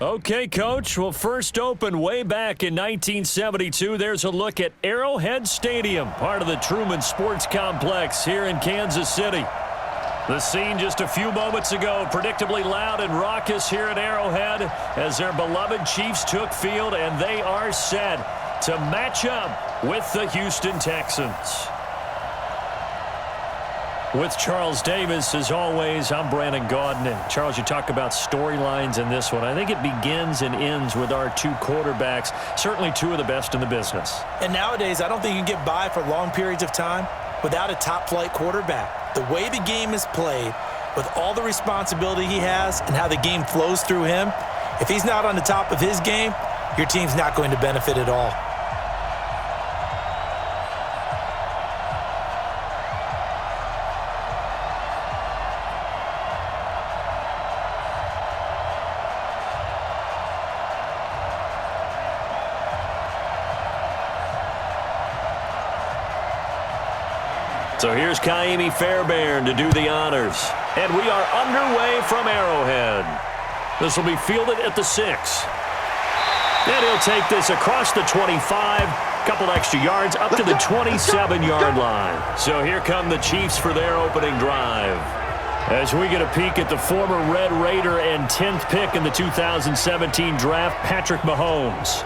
Okay, Coach. Well, first opened way back in 1972. There's a look at Arrowhead Stadium, part of the Truman Sports Complex here in Kansas City. The scene just a few moments ago, predictably loud and raucous here at Arrowhead as their beloved Chiefs took field, and they are set to match up with the Houston Texans. With Charles Davis, as always, I'm Brandon Gaudin. And Charles, you talk about storylines in this one. I think it begins and ends with our two quarterbacks, certainly two of the best in the business. And nowadays, I don't think you can get by for long periods of time without a top-flight quarterback. The way the game is played, with all the responsibility he has and how the game flows through him, if he's not on the top of his game, your team's not going to benefit at all. So here's Kaimi Fairbairn to do the honors. And we are underway from Arrowhead. This will be fielded at the 6. And he'll take this across the 25, couple extra yards up to the 27-yard line. So here come the Chiefs for their opening drive. As we get a peek at the former Red Raider and 10th pick in the 2017 draft, Patrick Mahomes.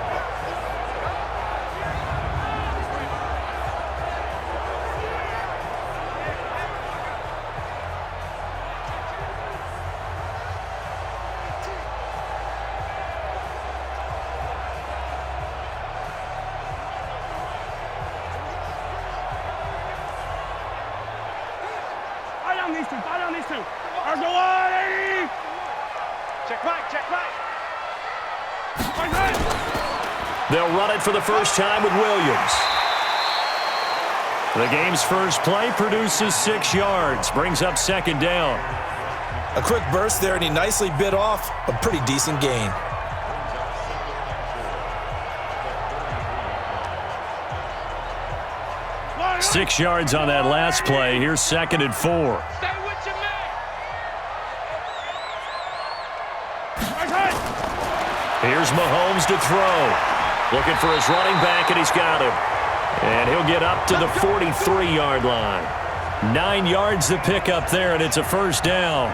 They'll run it for the first time with Williams. The game's first play produces 6 yards, brings up second down. A quick burst there, and he nicely bit off a pretty decent gain. Six yards on that last play. Here's 2nd and 4. Here's Mahomes to throw. Looking for his running back, and he's got him. And he'll get up to the 43-yard line. 9 yards to pick up there, and it's a first down.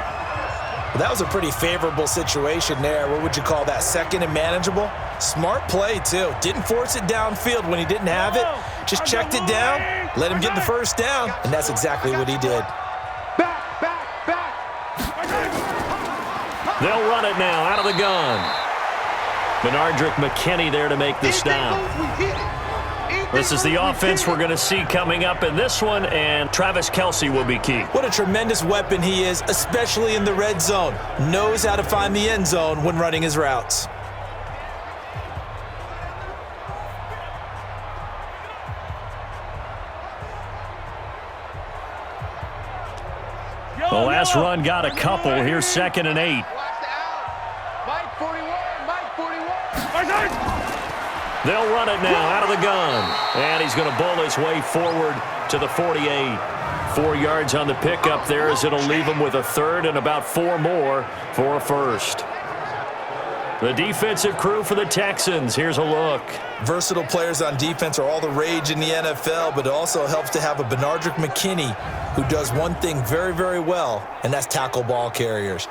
Well, that was a pretty favorable situation there. What would you call that? Second and manageable? Smart play, too. Didn't force it downfield when he didn't have it. Just checked it down, let him get the first down, and that's exactly what he did. They'll run it now out of the gun. Benardrick McKinney there to make the stop. This is the offense we're going to see coming up in this one, and Travis Kelce will be key. What a tremendous weapon he is, especially in the red zone. Knows how to find the end zone when running his routes. The last run got a couple. Here's 2nd and 8. They'll run it now out of the gun. And he's going to bull his way forward to the 48. 4 yards on the pickup there as it'll leave him with a third and about 4 more for a first. The defensive crew for the Texans. Here's a look. Versatile players on defense are all the rage in the NFL, but it also helps to have a Benardrick McKinney who does one thing very, very well, and that's tackle ball carriers.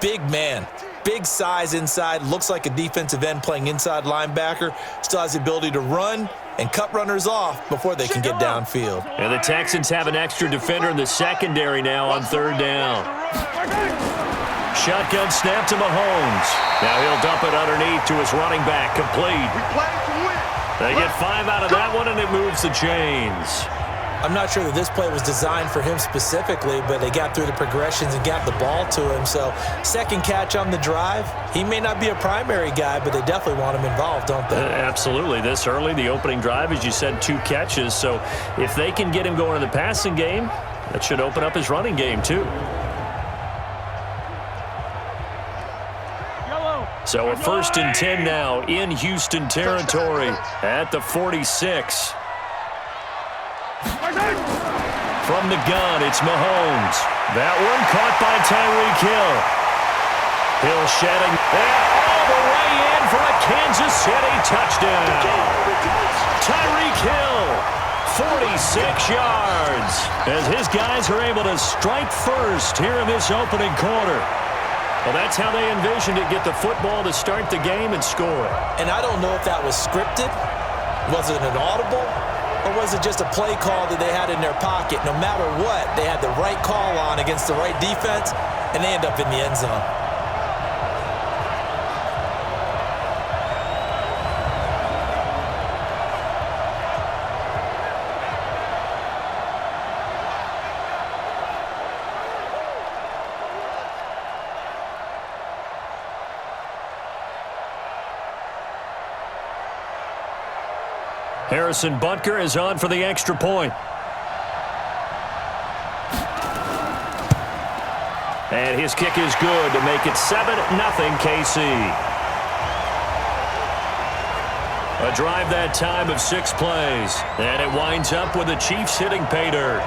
Big man, big size inside, looks like a defensive end playing inside linebacker, still has the ability to run and cut runners off before they can get downfield. And the Texans have an extra defender in the secondary now on third down. Shotgun snap to Mahomes. Now he'll dump it underneath to his running back, complete. They get 5 out of that one, and it moves the chains. I'm not sure that this play was designed for him specifically, but they got through the progressions and got the ball to him. So second catch on the drive. He may not be a primary guy, but they definitely want him involved, don't they? Absolutely. This early, the opening drive, as you said, 2 catches. So if they can get him going in the passing game, that should open up his running game too. So a 1st and 10 now in Houston territory at the 46. From the gun, it's Mahomes. That one caught by Tyreek Hill. Hill shedding. And all the way in for a Kansas City touchdown. Tyreek Hill, 46 yards, as his guys are able to strike first here in this opening quarter. Well, that's how they envisioned it, get the football to start the game and score. And I don't know if that was scripted. Was it an audible? Or was it just a play call that they had in their pocket? No matter what, they had the right call on against the right defense, and they end up in the end zone. Harrison Butker is on for the extra point. And his kick is good to make it 7-0 KC. A drive that time of 6 plays. And it winds up with the Chiefs hitting pay dirt.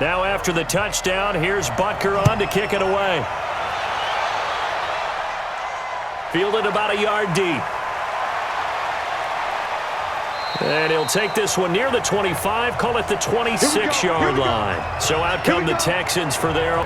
Now after the touchdown, here's Butker on to kick it away. Fielded about a yard deep. And he'll take this one near the 25, call it the 26-yard line. So out come the Texans for their...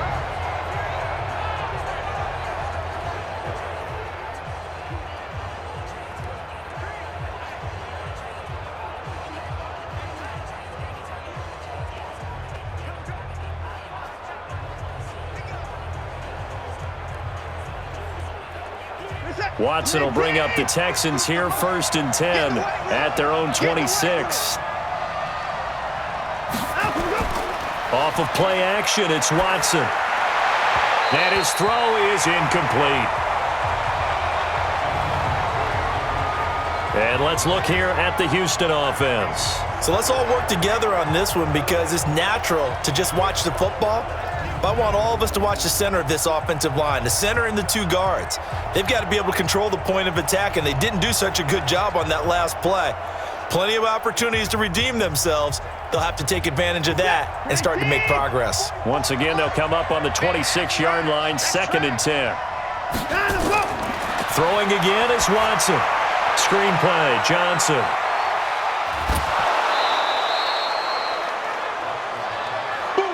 Watson will bring up the Texans here, 1st and 10 at their own 26. Off of play action, it's Watson. And his throw is incomplete. And let's look here at the Houston offense. So let's all work together on this one because it's natural to just watch the football. But I want all of us to watch the center of this offensive line, the center and the 2 guards. They've got to be able to control the point of attack, and they didn't do such a good job on that last play. Plenty of opportunities to redeem themselves. They'll have to take advantage of that and start to make progress. Once again, they'll come up on the 26-yard line, 2nd and 10. Throwing again is Watson. Screenplay, Johnson.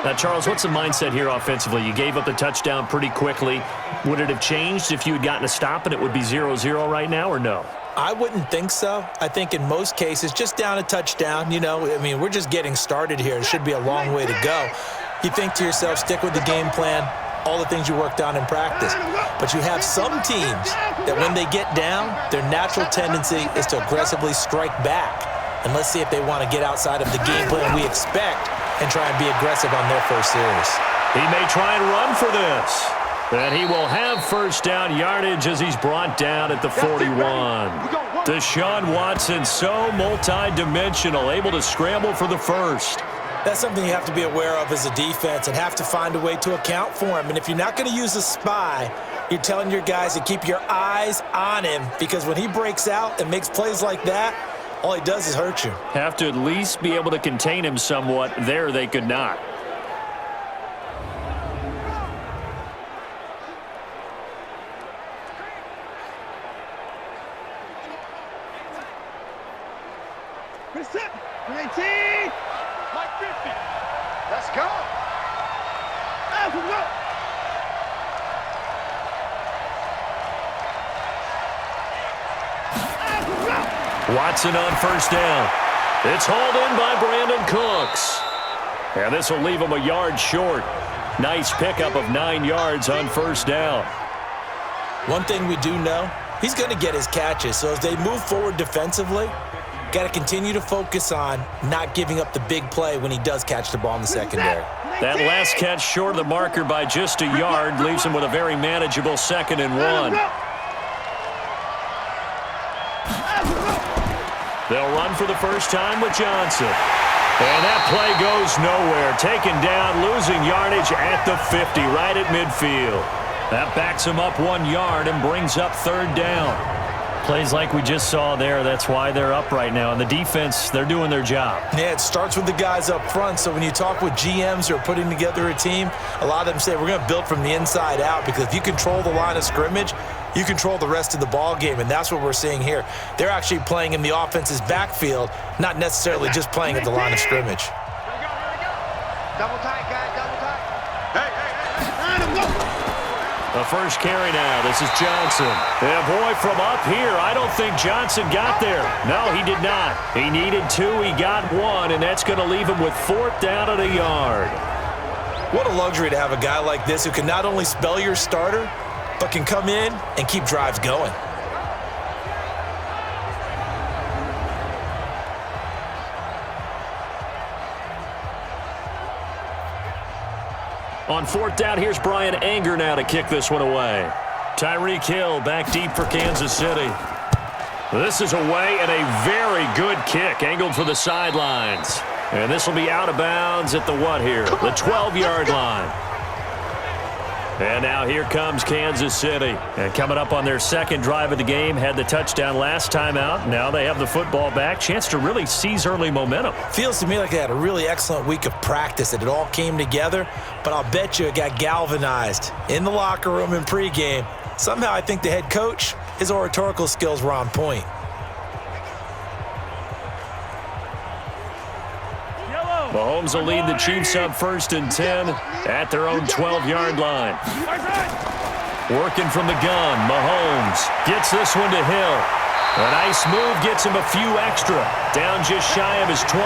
Now, Charles, what's the mindset here offensively? You gave up the touchdown pretty quickly. Would it have changed if you had gotten a stop and it would be 0-0 right now, or no? I wouldn't think so. I think in most cases, just down a touchdown, we're just getting started here. It should be a long way to go. You think to yourself, stick with the game plan, all the things you worked on in practice. But you have some teams that when they get down, their natural tendency is to aggressively strike back. And let's see if they want to get outside of the game plan we expect and try and be aggressive on their first series. He may try and run for this. And he will have 1st down yardage as he's brought down at the 41. Deshaun Watson, so multi-dimensional, able to scramble for the 1st. That's something you have to be aware of as a defense and have to find a way to account for him. And if you're not going to use a spy, you're telling your guys to keep your eyes on him, because when he breaks out and makes plays like that, all he does is hurt you. Have to at least be able to contain him somewhat. There they could not. Reset. 19. Like 50. Let's go. Let's go. Watson on 1st down. It's hauled in by Brandon Cooks. And this will leave him a yard short. Nice pickup of 9 yards on first down. One thing we do know, he's going to get his catches. So as they move forward defensively, got to continue to focus on not giving up the big play when he does catch the ball in the secondary. That last catch short of the marker by just a yard leaves him with a very manageable 2nd and 1. They'll run for the first time with Johnson. And that play goes nowhere. Taken down, losing yardage at the 50, right at midfield. That backs him up 1 yard and brings up 3rd down. Plays like we just saw there. That's why they're up right now. And the defense, they're doing their job. Yeah, it starts with the guys up front. So when you talk with GMs who are putting together a team, a lot of them say we're going to build from the inside out, because if you control the line of scrimmage, you control the rest of the ball game, and that's what we're seeing here. They're actually playing in the offense's backfield, not necessarily just playing at the line of scrimmage. Here we go. Double tight, guys, double tight. Hey. The first carry now. This is Johnson. Yeah, boy, from up here, I don't think Johnson got there. No, he did not. He needed 2. He got 1, and that's going to leave him with 4th down at a yard. What a luxury to have a guy like this who can not only spell your starter, but can come in and keep drives going. On 4th down, here's Brian Anger now to kick this one away. Tyreek Hill back deep for Kansas City. This is away and a very good kick, angled for the sidelines. And this will be out of bounds at the what here? The 12-yard line. And now here comes Kansas City. And coming up on their 2nd drive of the game, had the touchdown last time out. Now they have the football back. Chance to really seize early momentum. Feels to me like they had a really excellent week of practice, that it all came together. But I'll bet you it got galvanized in the locker room in pregame. Somehow I think the head coach, his oratorical skills were on point. Mahomes will lead the Chiefs up 1st and 10 at their own 12-yard line. Working from the gun, Mahomes gets this one to Hill. A nice move gets him a few extra. Down just shy of his 20.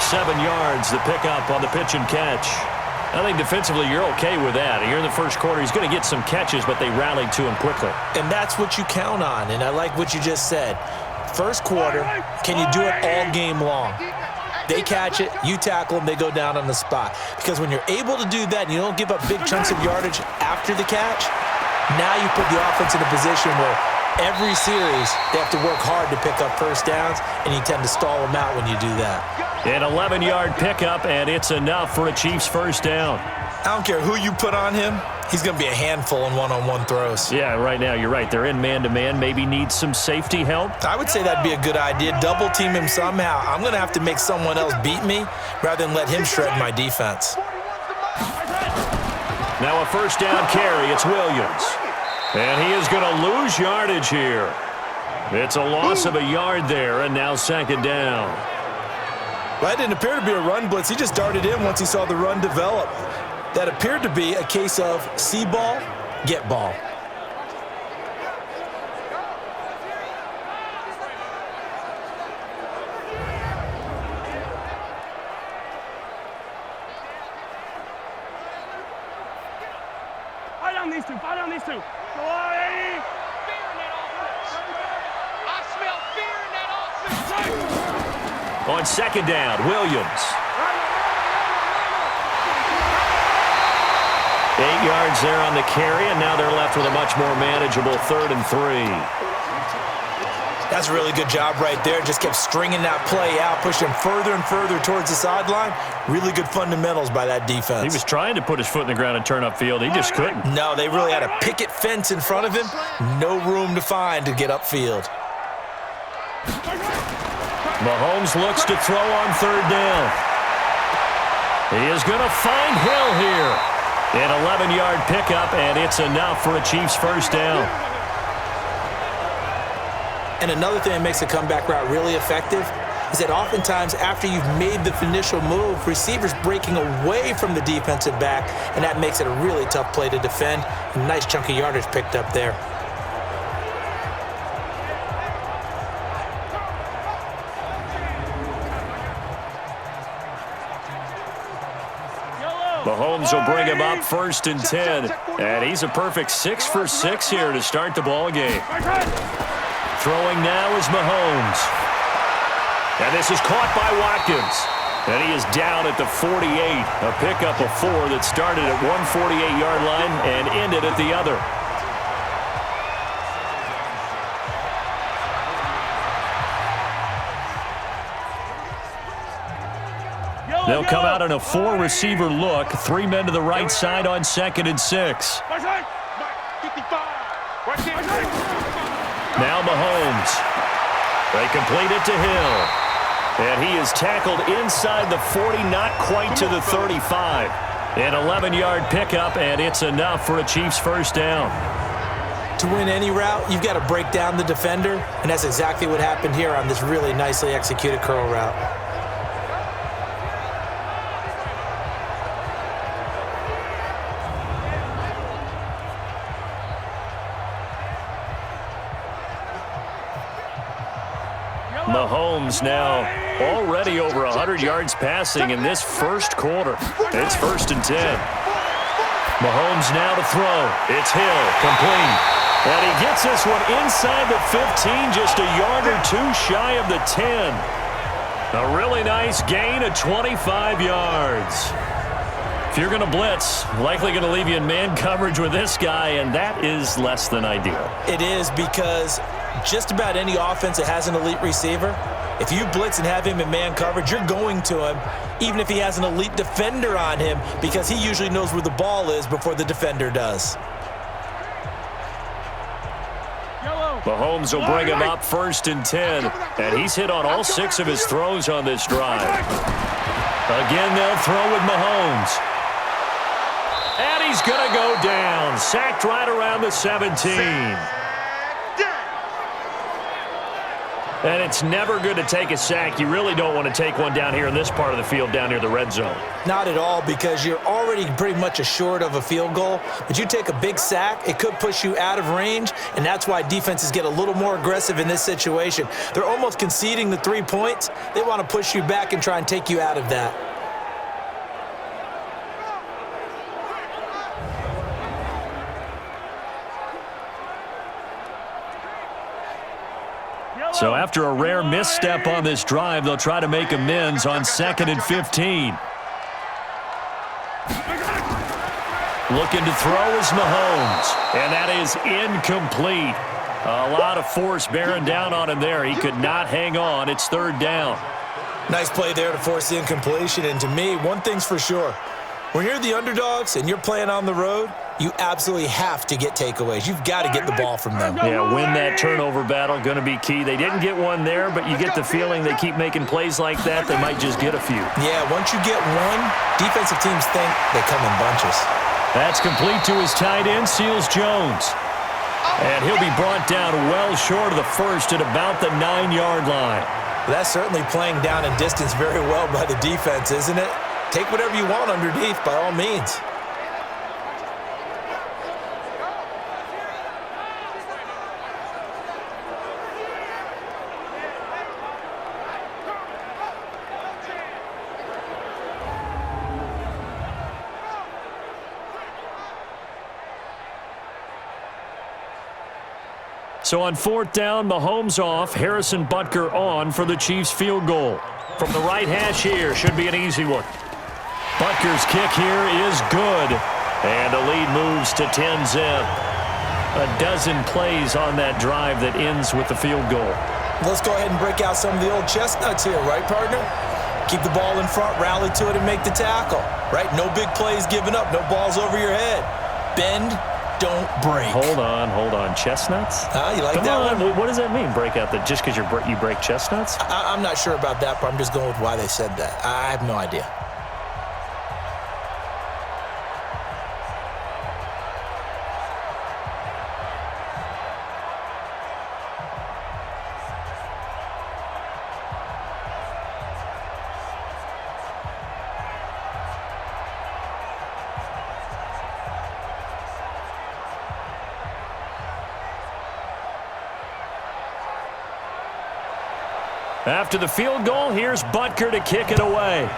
7 yards, the pickup on the pitch and catch. I think defensively you're okay with that. Here in the first quarter, he's going to get some catches, but they rallied to him quickly. And that's what you count on, and I like what you just said. First quarter, can you do it all game long? They catch it, you tackle them, they go down on the spot. Because when you're able to do that and you don't give up big chunks of yardage after the catch, now you put the offense in a position where every series they have to work hard to pick up first downs, and you tend to stall them out when you do that. An 11-yard pickup, and it's enough for a Chiefs first down. I don't care who you put on him, he's going to be a handful in one-on-one throws. Yeah, right now you're right. They're in man-to-man. Maybe needs some safety help. I would say that'd be a good idea. Double team him somehow. I'm going to have to make someone else beat me rather than let him shred my defense. Now a first down carry. It's Williams. And he is going to lose yardage here. It's a loss of a yard there, and now 2nd down. Well, that didn't appear to be a run blitz. He just darted in once he saw the run develop. That appeared to be a case of see ball, get ball. Fight on these two, fight on these two. Go on, Eddie. I smell fear in that offense. On 2nd down, Williams. 8 yards there on the carry, and now they're left with a much more manageable 3rd and 3. That's a really good job right there. Just kept stringing that play out, pushing him further and further towards the sideline. Really good fundamentals by that defense. He was trying to put his foot in the ground and turn upfield. He just couldn't. No, they really had a picket fence in front of him. No room to find to get upfield. Mahomes looks to throw on 3rd down. He is going to find Hill here. An 11-yard pickup, and it's enough for a Chiefs first down. And another thing that makes a comeback route really effective is that oftentimes after you've made the initial move, receivers breaking away from the defensive back, and that makes it a really tough play to defend. A nice chunk of yardage picked up there. Mahomes will bring him up 1st and 10. And he's a perfect 6 for 6 here to start the ball game. Throwing now is Mahomes. And this is caught by Watkins. And he is down at the 48. A pickup of 4 that started at one 48-yard line and ended at the other. They'll come out in a 4-receiver look. 3 men to the right side on 2nd and 6. Now Mahomes. They complete it to Hill. And he is tackled inside the 40, not quite to the 35. An 11-yard pickup, and it's enough for a Chiefs first down. To win any route, you've got to break down the defender, and that's exactly what happened here on this really nicely executed curl route. Mahomes now already over 100 yards passing in this first quarter. It's 1st and 10. Mahomes now to throw. It's Hill, complete. And he gets this one inside the 15, just a yard or 2 shy of the 10. A really nice gain of 25 yards. If you're going to blitz, likely going to leave you in man coverage with this guy, and that is less than ideal. It is, because just about any offense that has an elite receiver, if you blitz and have him in man coverage, you're going to him, even if he has an elite defender on him, because he usually knows where the ball is before the defender does. Mahomes will bring him up 1st and 10, and he's hit on all 6 of his throws on this drive. Again, they'll throw with Mahomes. And he's going to go down, sacked right around the 17. And it's never good to take a sack. You really don't want to take one down here in this part of the field, down near the red zone. Not at all, because you're already pretty much assured of a field goal. But you take a big sack, it could push you out of range, and that's why defenses get a little more aggressive in this situation. They're almost conceding the 3 points. They want to push you back and try and take you out of that. So after a rare misstep on this drive, they'll try to make amends on 2nd and 15. Looking to throw is Mahomes, and that is incomplete. A lot of force bearing down on him there. He could not hang on. It's 3rd down. Nice play there to force the incompletion, and to me, one thing's for sure. When you're the underdogs and you're playing on the road, you absolutely have to get takeaways. You've got to get the ball from them. Yeah, win that turnover battle, going to be key. They didn't get one there, but you get the feeling they keep making plays like that, they might just get a few. Yeah, once you get one, defensive teams think they come in bunches. That's complete to his tight end, Seals-Jones. And he'll be brought down well short of the first at about the 9-yard line. Well, that's certainly playing down in distance very well by the defense, isn't it? Take whatever you want underneath, by all means. So on 4th down, Mahomes off, Harrison Butker on for the Chiefs field goal. From the right hash here, should be an easy one. Butker's kick here is good, and the lead moves to 10-zip. A dozen plays on that drive that ends with the field goal. Let's go ahead and break out some of the old chestnuts here, right, partner? Keep the ball in front, rally to it, and make the tackle, right? No big plays given up, no balls over your head. Bend, don't break. Hold on. Chestnuts? You like Come that on. one? What does that mean, break out? That just because you break chestnuts? I'm not sure about that, but I'm just going with why they said that. I have no idea. After the field goal, here's Butker to kick it away.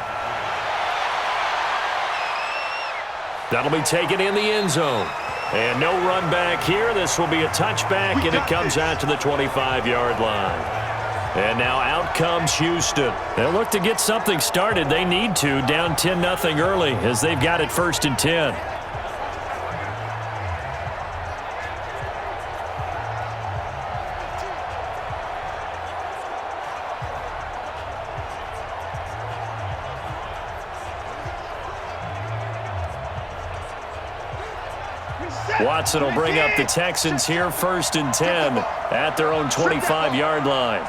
That'll be taken in the end zone. And no run back here. This will be a touchback, and it comes out to the 25-yard line. And now out comes Houston. They'll look to get something started. They need to, down 10-0 early, as they've got it 1st and 10. Watson will bring up the Texans here 1st and 10 at their own 25-yard line.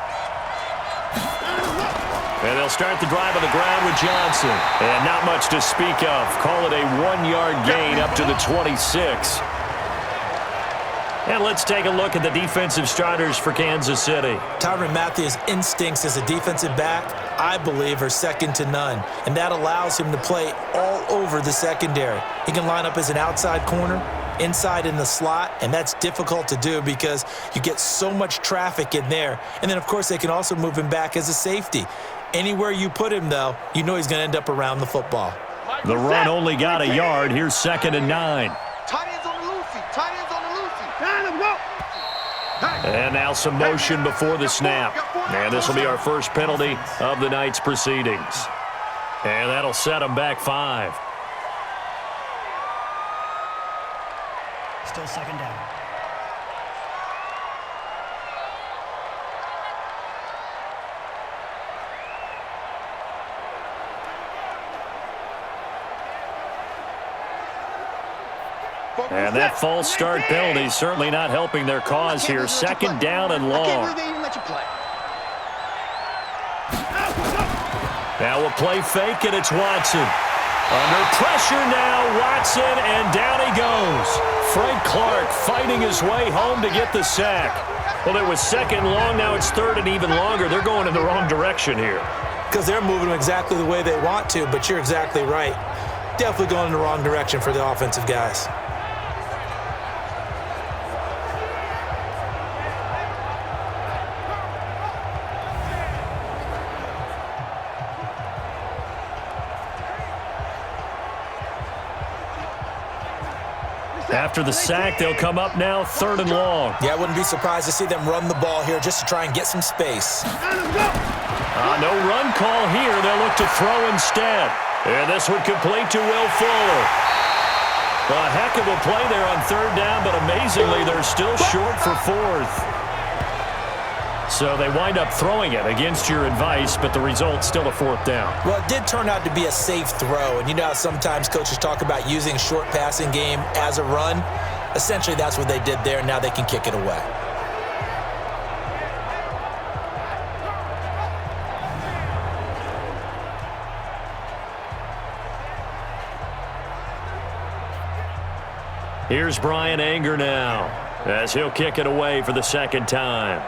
And they'll start the drive on the ground with Johnson. And not much to speak of. Call it a 1-yard gain up to the 26. And let's take a look at the defensive starters for Kansas City. Tyrann Mathieu's instincts as a defensive back, I believe, are second to none. And that allows him to play all over the secondary. He can line up as an outside corner, inside in the slot, and that's difficult to do because you get so much traffic in there. And then, of course, they can also move him back as a safety. Anywhere you put him, though, you know he's going to end up around the football. The run only got a yard. Here's 2nd and 9. Tight ends on the loosey. Tight ends on the loosey. And now some motion before the snap. And this will be our first penalty of the night's proceedings. And that'll set them back 5. Still 2nd down. And that false start penalty is certainly not helping their cause here. 2nd down and long. Now a play fake, and it's Watson. Under pressure now, Watson, and down he goes. Frank Clark fighting his way home to get the sack. Well, it was 2nd long, now it's 3rd and even longer. They're going in the wrong direction here. Because they're moving them exactly the way they want to, but you're exactly right. Definitely going in the wrong direction for the offensive guys. After the sack, they'll come up now 3rd and long. Yeah, I wouldn't be surprised to see them run the ball here just to try and get some space. No run call here. They'll look to throw instead. And this would complete to Will Fuller. A heck of a play there on 3rd down, but amazingly, they're still short for 4th. So they wind up throwing it against your advice, but the result's still a 4th down. Well, it did turn out to be a safe throw, and you know how sometimes coaches talk about using short passing game as a run? Essentially, that's what they did there. Now they can kick it away. Here's Brian Anger now, as he'll kick it away for the 2nd time.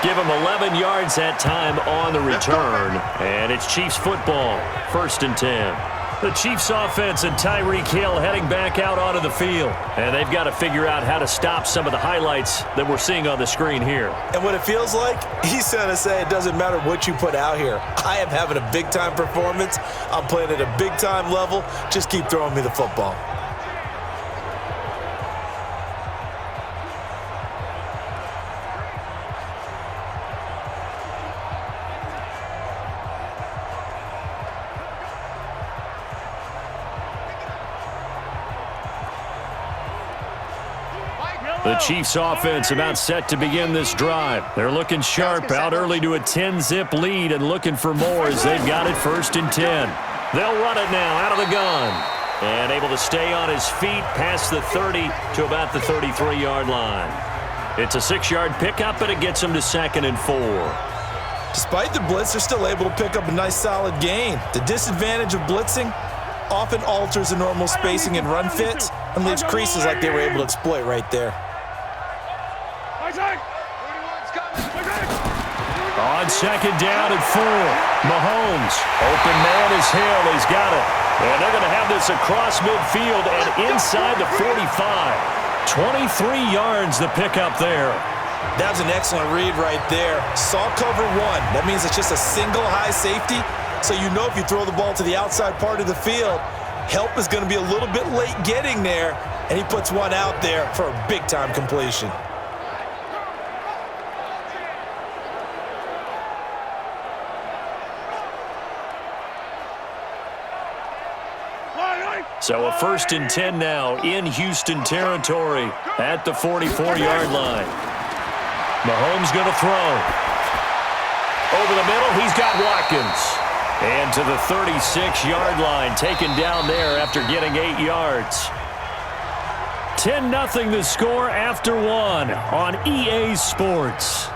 Give him 11 yards that time on the return. And it's Chiefs football, 1st and 10. The Chiefs offense and Tyreek Hill heading back out onto the field. And they've got to figure out how to stop some of the highlights that we're seeing on the screen here. And what it feels like, he's going to say it doesn't matter what you put out here. I am having a big-time performance. I'm playing at a big-time level. Just keep throwing me the football. The Chiefs offense about set to begin this drive. They're looking sharp, out early to a 10-zip lead and looking for more as they've got it 1st and 10. They'll run it now out of the gun. And able to stay on his feet past the 30 to about the 33-yard line. It's a 6-yard pickup, but it gets them to 2nd and 4. Despite the blitz, they're still able to pick up a nice solid gain. The disadvantage of blitzing often alters the normal spacing and run fits and leaves creases like they were able to exploit right there. On 2nd down and 4, Mahomes. Open man is Hill. He's got it. And they're going to have this across midfield and inside the 45. 23 yards the pickup there. That was an excellent read right there. Saw cover one. That means it's just a single high safety. So you know if you throw the ball to the outside part of the field, help is going to be a little bit late getting there, and he puts one out there for a big-time completion. So a 1st and 10 now in Houston territory at the 44-yard line. Mahomes going to throw. Over the middle, he's got Watkins. And to the 36-yard line, taken down there after getting 8 yards. 10-0 the score after 1 on EA Sports.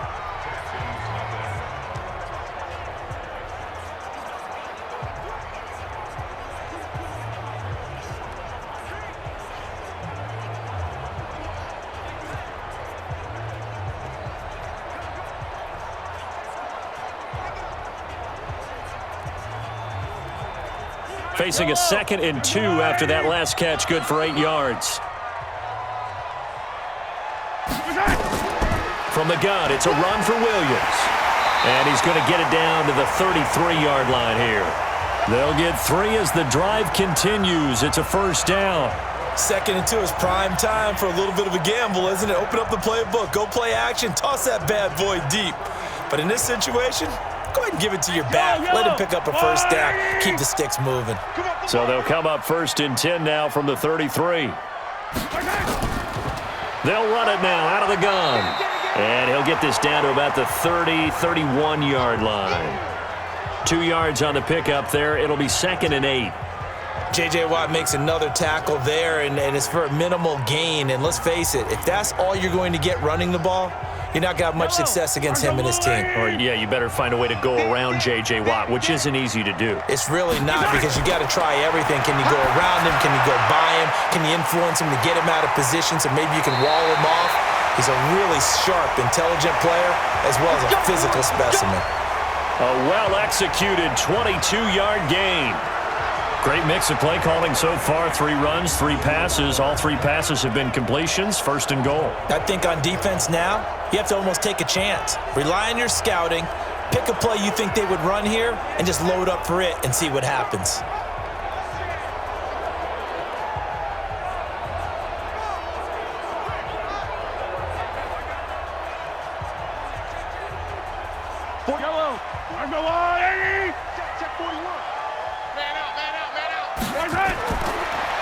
Facing a 2nd and 2 after that last catch, good for 8 yards. From the gun, it's a run for Williams. And he's going to get it down to the 33-yard line here. They'll get 3 as the drive continues. It's a 1st down. 2nd and 2 is prime time for a little bit of a gamble, isn't it? Open up the playbook, go play action, toss that bad boy deep. But in this situation, go ahead and give it to your back. Let him pick up a 1st down. Keep the sticks moving. So they'll come up 1st and 10 now from the 33. They'll run it now out of the gun. And he'll get this down to about the 30, 31-yard line. 2 yards on the pickup there. It'll be 2nd and 8. J.J. Watt makes another tackle there, and it's for a minimal gain. And let's face it, if that's all you're going to get running the ball, you're not going to have much success against him and his team. Or, yeah, you better find a way to go around J.J. Watt, which isn't easy to do. It's really not, because you got to try everything. Can you go around him? Can you go by him? Can you influence him to get him out of position so maybe you can wall him off? He's a really sharp, intelligent player, as well as a physical specimen. A well-executed 22-yard gain. Great mix of play calling so far. 3 runs, 3 passes. All 3 passes have been completions. 1st and goal. I think on defense now, you have to almost take a chance. Rely on your scouting. Pick a play you think they would run here and just load up for it and see what happens.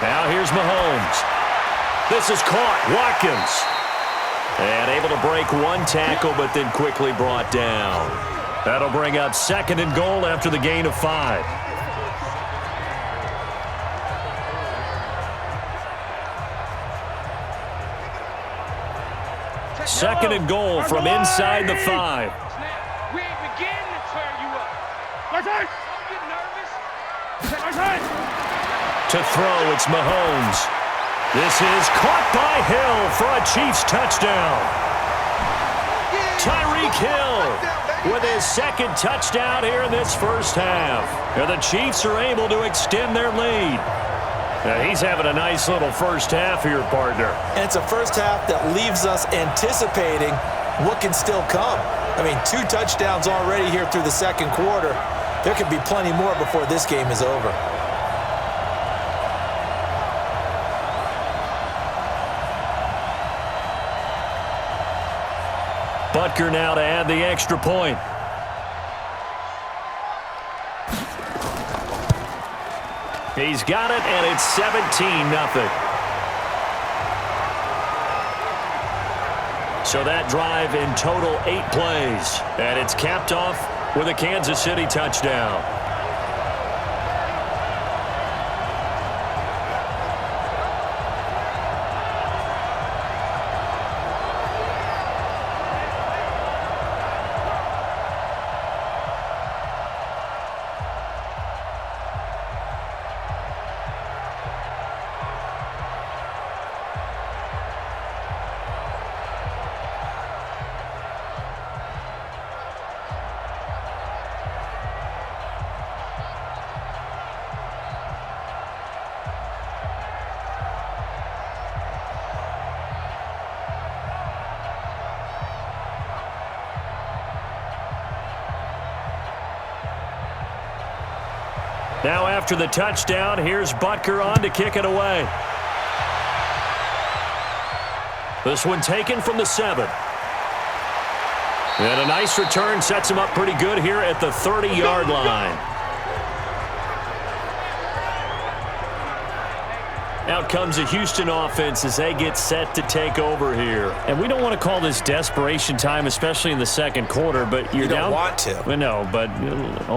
Now here's Mahomes. This is caught. Watkins. And able to break 1 tackle, but then quickly brought down. That'll bring up 2nd and goal after the gain of 5. Second and goal from inside the 5. We ain't beginning to tear you up. Don't get nervous. To throw, it's Mahomes. This is caught by Hill for a Chiefs touchdown. Tyreek Hill with his 2nd touchdown here in this 1st half. And the Chiefs are able to extend their lead. Now, he's having a nice little 1st half here, partner. And it's a 1st half that leaves us anticipating what can still come. I mean, 2 touchdowns already here through the 2nd quarter. There could be plenty more before this game is over. Butker now to add the extra point. He's got it, and it's 17-0. So that drive in total 8 plays, and it's capped off with a Kansas City touchdown. Now after the touchdown, here's Butker on to kick it away. This one taken from the 7. And a nice return sets him up pretty good here at the 30-yard line. Out comes the Houston offense as they get set to take over here. And we don't want to call this desperation time, especially in the second quarter, but you're down. You don't want to. Well, no, but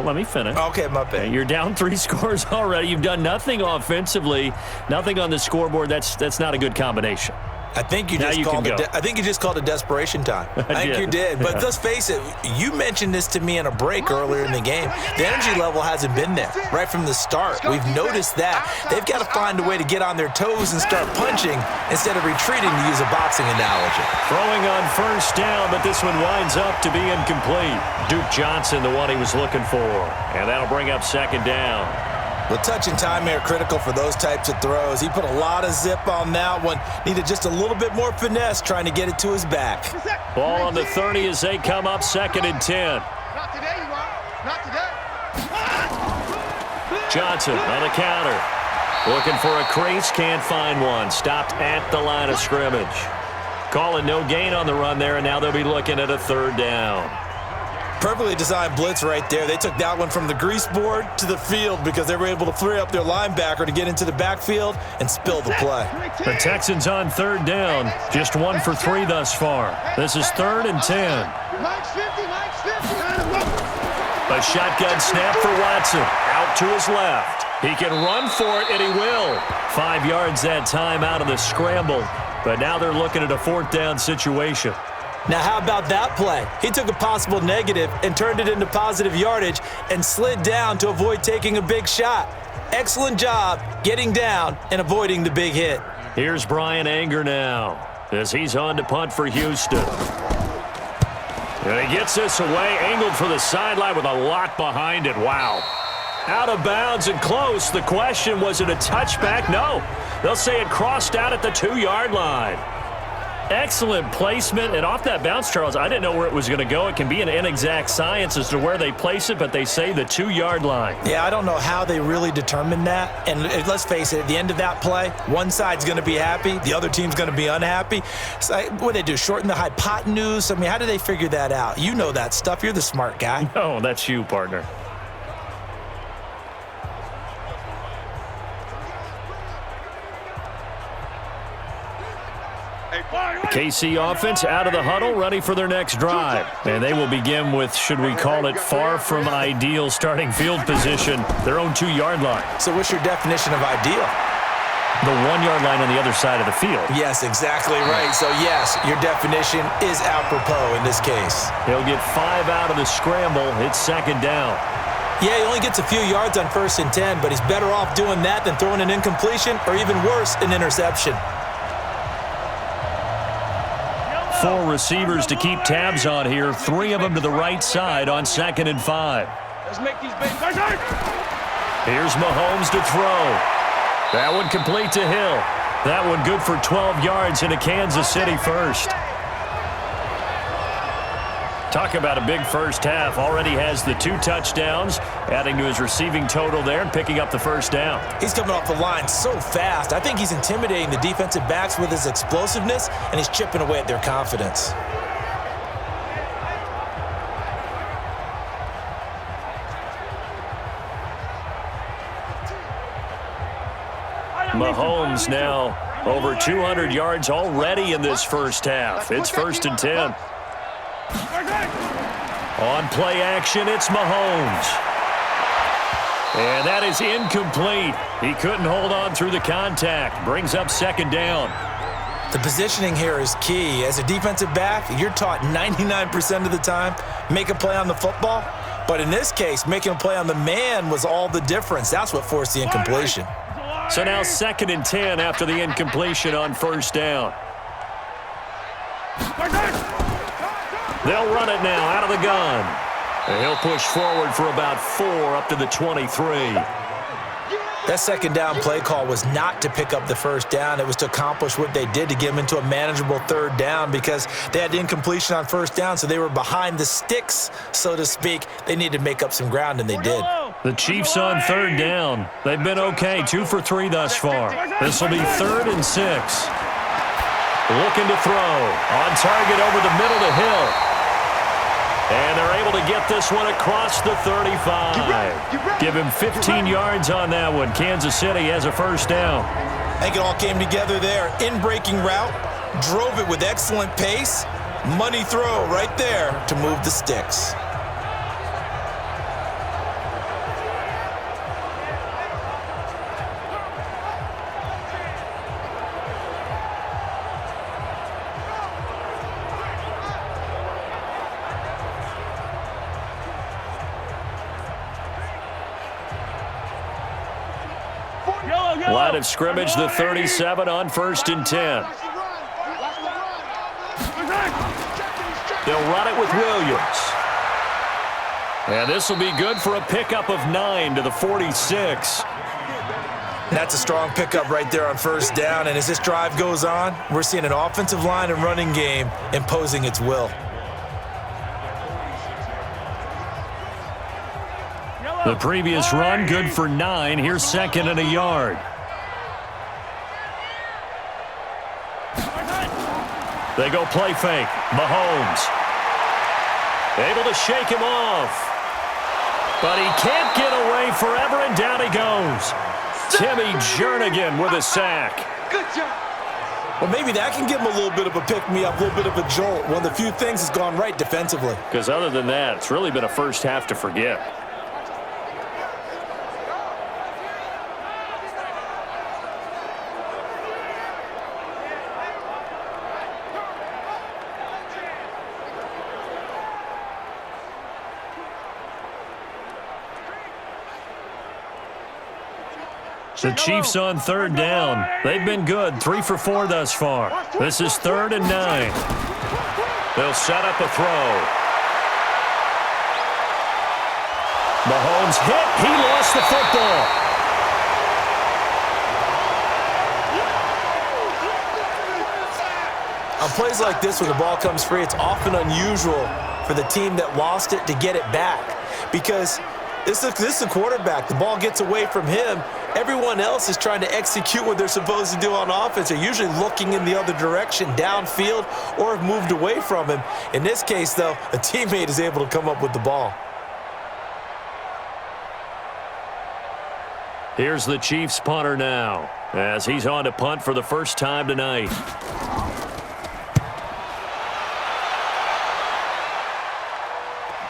let me finish. Okay, my bad. You're down 3 scores already. You've done nothing offensively, nothing on the scoreboard. That's not a good combination. I think you just called it desperation time. I think you did. But let's face it, you mentioned this to me in a break earlier in the game. The energy level hasn't been there right from the start. We've noticed that. They've got to find a way to get on their toes and start punching instead of retreating, to use a boxing analogy. Throwing on first down, but this one winds up to be incomplete. Duke Johnson, the one he was looking for. And that'll bring up second down. Well, touch and time are critical for those types of throws. He put a lot of zip on that one. Needed just a little bit more finesse trying to get it to his back. Ball on the 30 as they come up 2nd and 10. Not today, you are. Not today. Johnson on the counter. Looking for a crease, can't find one. Stopped at the line of scrimmage. Calling no gain on the run there, and now they'll be looking at a 3rd down. Perfectly designed blitz right there. They took that one from the grease board to the field because they were able to free up their linebacker to get into the backfield and spill the play. The Texans on 3rd down. Just 1 for 3 thus far. This is 3rd and 10. Mike's 50, Mike's 50. A shotgun snap for Watson. Out to his left. He can run for it, and he will. 5 yards that time out of the scramble. But now they're looking at a 4th down situation. Now, how about that play? He took a possible negative and turned it into positive yardage and slid down to avoid taking a big shot. Excellent job getting down and avoiding the big hit. Here's Brian Anger now as he's on to punt for Houston. And he gets this away, angled for the sideline with a lot behind it. Wow. Out of bounds and close. The question, was it a touchback? No. They'll say it crossed out at the 2-yard line. Excellent placement, and off that bounce, Charles, I didn't know where it was going to go. It can be an inexact science as to where they place it, but they say the 2-yard line. Yeah, I don't know how they really determined that. And let's face it, at the end of that play, one side's going to be happy, the other team's going to be unhappy. So what do they do, shorten the hypotenuse? I mean, how do they figure that out? You know that stuff. You're the smart guy. No, that's you, partner. KC offense out of the huddle, ready for their next drive. And they will begin with, should we call it, far from ideal starting field position, their own 2-yard line. So what's your definition of ideal? The 1-yard line on the other side of the field. Yes, exactly right. So, yes, your definition is apropos in this case. He'll get 5 out of the scramble. It's 2nd down. Yeah, he only gets a few yards on 1st and 10, but he's better off doing that than throwing an incompletion or even worse, an interception. 4 receivers to keep tabs on here. 3 of them to the right side on 2nd and 5. Let's make these big. Here's Mahomes to throw. That one complete to Hill. That one good for 12 yards into Kansas City first. Talk about a big first half. Already has the 2 touchdowns, adding to his receiving total there and picking up the first down. He's coming off the line so fast. I think he's intimidating the defensive backs with his explosiveness, and he's chipping away at their confidence. Mahomes now over 200 yards already in this first half. It's 1st and 10. On play action, it's Mahomes. And that is incomplete. He couldn't hold on through the contact. Brings up 2nd down. The positioning here is key. As a defensive back, you're taught 99% of the time, make a play on the football. But in this case, making a play on the man was all the difference. That's what forced the incompletion. So now 2nd and 10 after the incompletion on 1st down. They'll run it now out of the gun. And he'll push forward for about 4 up to the 23. That 2nd down play call was not to pick up the 1st down. It was to accomplish what they did to get them into a manageable 3rd down because they had the incompletion on 1st down, so they were behind the sticks, so to speak. They needed to make up some ground, and they did. The Chiefs on third down. They've been okay, 2 for 3 thus far. This will be 3rd and 6. Looking to throw. On target over the middle to Hill. And they're able to get this one across the 35. Give him 15 yards on that one. Kansas City has a first down. I think it all came together there. In-breaking route. Drove it with excellent pace. Money throw right there to move the sticks. Line of scrimmage, the 37 on 1st and 10. They'll run it with Williams. And this will be good for a pickup of 9 to the 46. That's a strong pickup right there on first down. And as this drive goes on, we're seeing an offensive line and running game imposing its will. The previous run, good for 9. Here's 2nd and a yard. They go play fake. Mahomes. Able to shake him off. But he can't get away forever, and down he goes. Timmy Jernigan with a sack. Good job. Well, maybe that can give him a little bit of a pick-me-up, a little bit of a jolt. One of the few things that's gone right defensively. Because other than that, it's really been a first half to forget. The Chiefs on third down. They've been good, 3 for 4 thus far. This is 3rd and 9. They'll set up a throw. Mahomes hit. He lost the football. On plays like this where the ball comes free, it's often unusual for the team that lost it to get it back. Because this is a quarterback. The ball gets away from him. Everyone else is trying to execute what they're supposed to do on offense. They're usually looking in the other direction, downfield, or have moved away from him. In this case, though, a teammate is able to come up with the ball. Here's the Chiefs punter now, as he's on to punt for the first time tonight.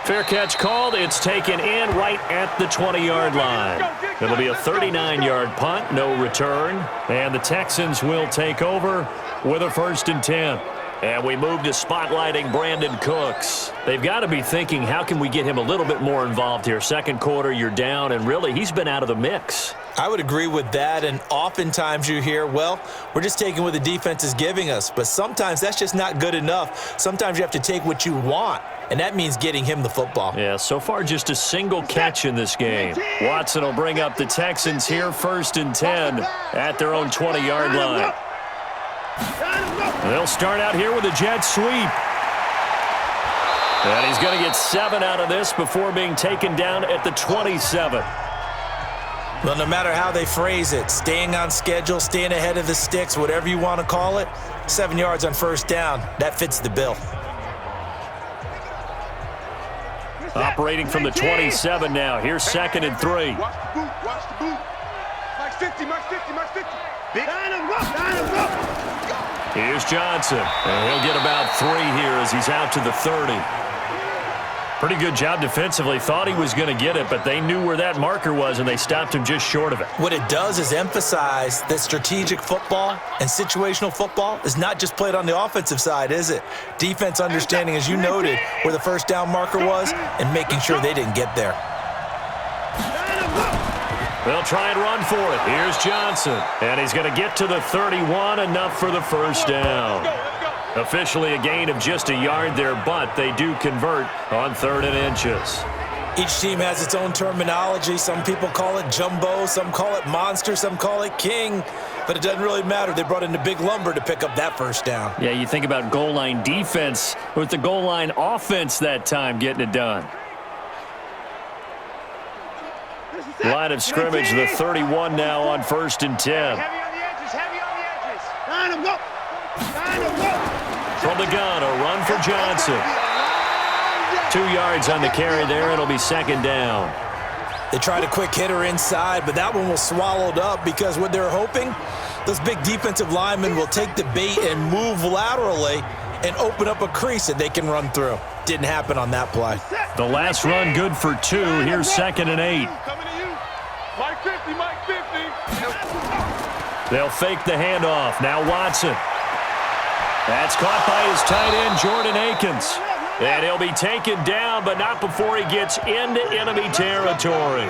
Fair catch called. It's taken in right at the 20-yard line. It'll be a 39-yard punt, no return. And the Texans will take over with a 1st and 10. And we move to spotlighting Brandon Cooks. They've got to be thinking, how can we get him a little bit more involved here? Second quarter, you're down, and really, he's been out of the mix. I would agree with that, and oftentimes you hear, well, we're just taking what the defense is giving us. But sometimes that's just not good enough. Sometimes you have to take what you want, and that means getting him the football. Yeah, so far just a single catch in this game. Watson will bring up the Texans here, 1st and 10 at their own 20-yard line. They'll start out here with a jet sweep. And he's going to get 7 out of this before being taken down at the 27. Well, no matter how they phrase it, staying on schedule, staying ahead of the sticks, whatever you want to call it, 7 yards on first down, that fits the bill. Operating from the 27 now. Here's 2nd and 3. Watch the boot, watch the boot. Max 50, max 50, max 50. Big. Line him up. Here's Johnson. And he'll get about 3 here as he's out to the 30. Pretty good job defensively. Thought he was going to get it, but they knew where that marker was, and they stopped him just short of it. What it does is emphasize that strategic football and situational football is not just played on the offensive side, is it? Defense understanding, as you noted, where the first down marker was and making sure they didn't get there. They'll try and run for it. Here's Johnson, and he's going to get to the 31, enough for the first down. Officially a gain of just a yard there, but they do convert on 3rd and inches. Each team has its own terminology. Some people call it jumbo, some call it monster, some call it king. But it doesn't really matter. They brought in the big lumber to pick up that first down. Yeah, you think about goal line defense with the goal line offense that time getting it done. Line of scrimmage, the 31 now on 1st and 10. Heavy on the edges, heavy on the edges. Line them up. Line them up. From the gun, a run for Johnson. 2 yards on the carry there. It'll be 2nd down. They tried a quick hitter inside, but that one was swallowed up because what they're hoping, those big defensive linemen will take the bait and move laterally and open up a crease that they can run through. Didn't happen on that play. The last run good for 2. Here's 2nd and 8. Coming to you. Mike 50, Mike 50. They'll fake the handoff. Now Watson. That's caught by his tight end, Jordan Akins. And he'll be taken down, but not before he gets into enemy territory.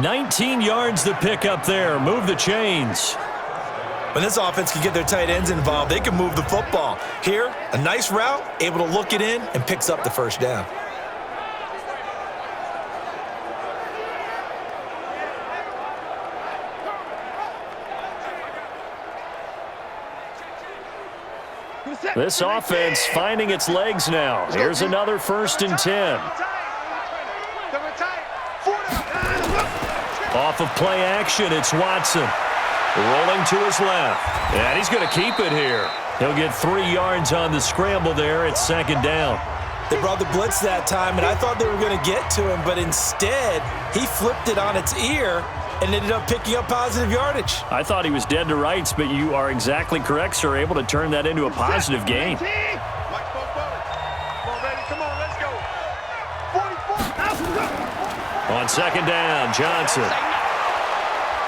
19 yards to pick up there. Move the chains. When this offense can get their tight ends involved, they can move the football. Here, a nice route, able to look it in, and picks up the 1st down. This offense finding its legs now. Here's another 1st and 10. Off of play action, it's Watson. Rolling to his left. And he's going to keep it here. He'll get 3 yards on the scramble there. It's 2nd down. They brought the blitz that time, and I thought they were going to get to him, but instead, he flipped it on its ear and ended up picking up positive yardage. I thought he was dead to rights, but you are exactly correct, sir. Able to turn that into a positive gain. Come on, baby. Come on, let's go. 44. On 2nd down, Johnson.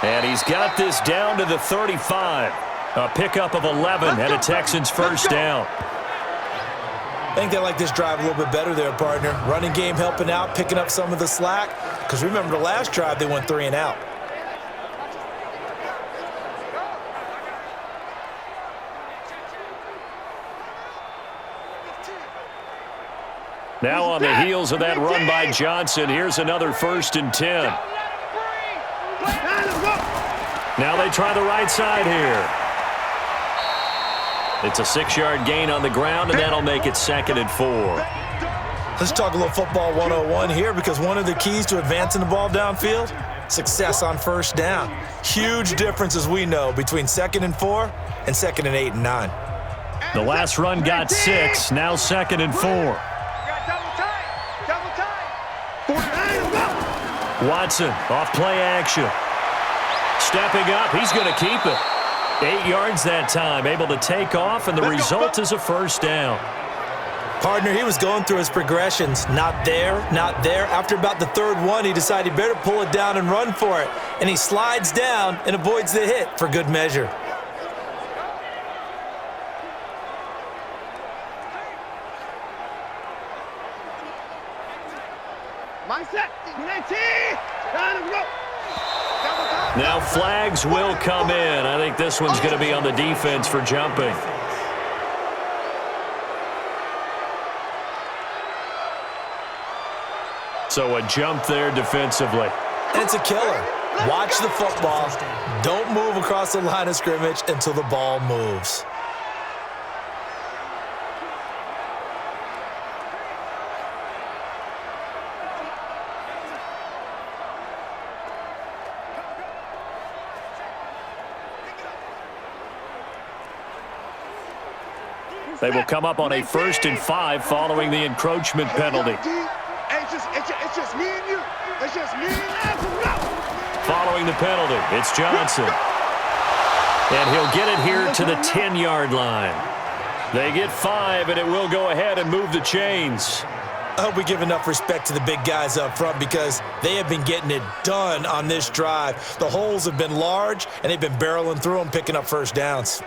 And he's got this down to the 35. A pickup of 11 and a Texans 1st down. I think they like this drive a little bit better there, partner. Running game helping out, picking up some of the slack. Because remember the last drive, they went 3 and out. Now on the heels of that run by Johnson, here's another 1st and 10. Now they try the right side here. It's a 6-yard gain on the ground, and that'll make it 2nd and 4. Let's talk a little football 101 here, because one of the keys to advancing the ball downfield, success on 1st down. Huge difference, as we know, between 2nd and 4 and 2nd and 8 and 9. The last run got 6, now 2nd and 4. Watson off play action. Stepping up, he's going to keep it. 8 yards that time, able to take off, and the result is a 1st down. Partner, he was going through his progressions. Not there, not there. After about the 3rd one, he decided he better pull it down and run for it. And he slides down and avoids the hit for good measure. Mindset. Now flags will come in. I think this one's going to be on the defense for jumping. So a jump there defensively. And it's a killer. Watch the football. Don't move across the line of scrimmage until the ball moves. They will come up on a 1st and 5 following the encroachment penalty. It's just me and you. It's just me and you. Following the penalty, it's Johnson. And he'll get it here to the 10-yard line. They get 5, and it will go ahead and move the chains. I hope we give enough respect to the big guys up front, because they have been getting it done on this drive. The holes have been large, and they've been barreling through them, picking up 1st downs.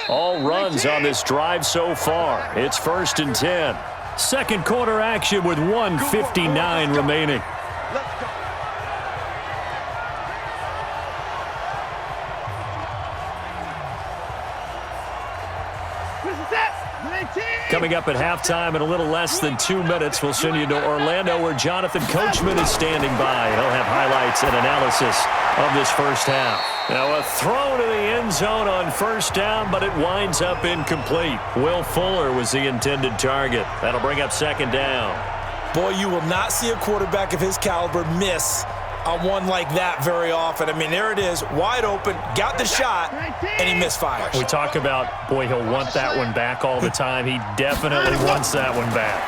All runs on this drive so far. It's 1st and 10. 2nd quarter action with 1:59 remaining. Coming up at halftime in a little less than 2 minutes, we'll send you to Orlando, where Jonathan Coachman is standing by. He'll have highlights and analysis of this 1st half. Now a throw to the end zone on 1st down, but it winds up incomplete. Will Fuller was the intended target. That'll bring up 2nd down. Boy, you will not see a quarterback of his caliber miss on one like that very often. I mean, there it is, wide open, got the shot, and he misfires. We talk about, boy, he'll want that one back all the time. He definitely wants that one back.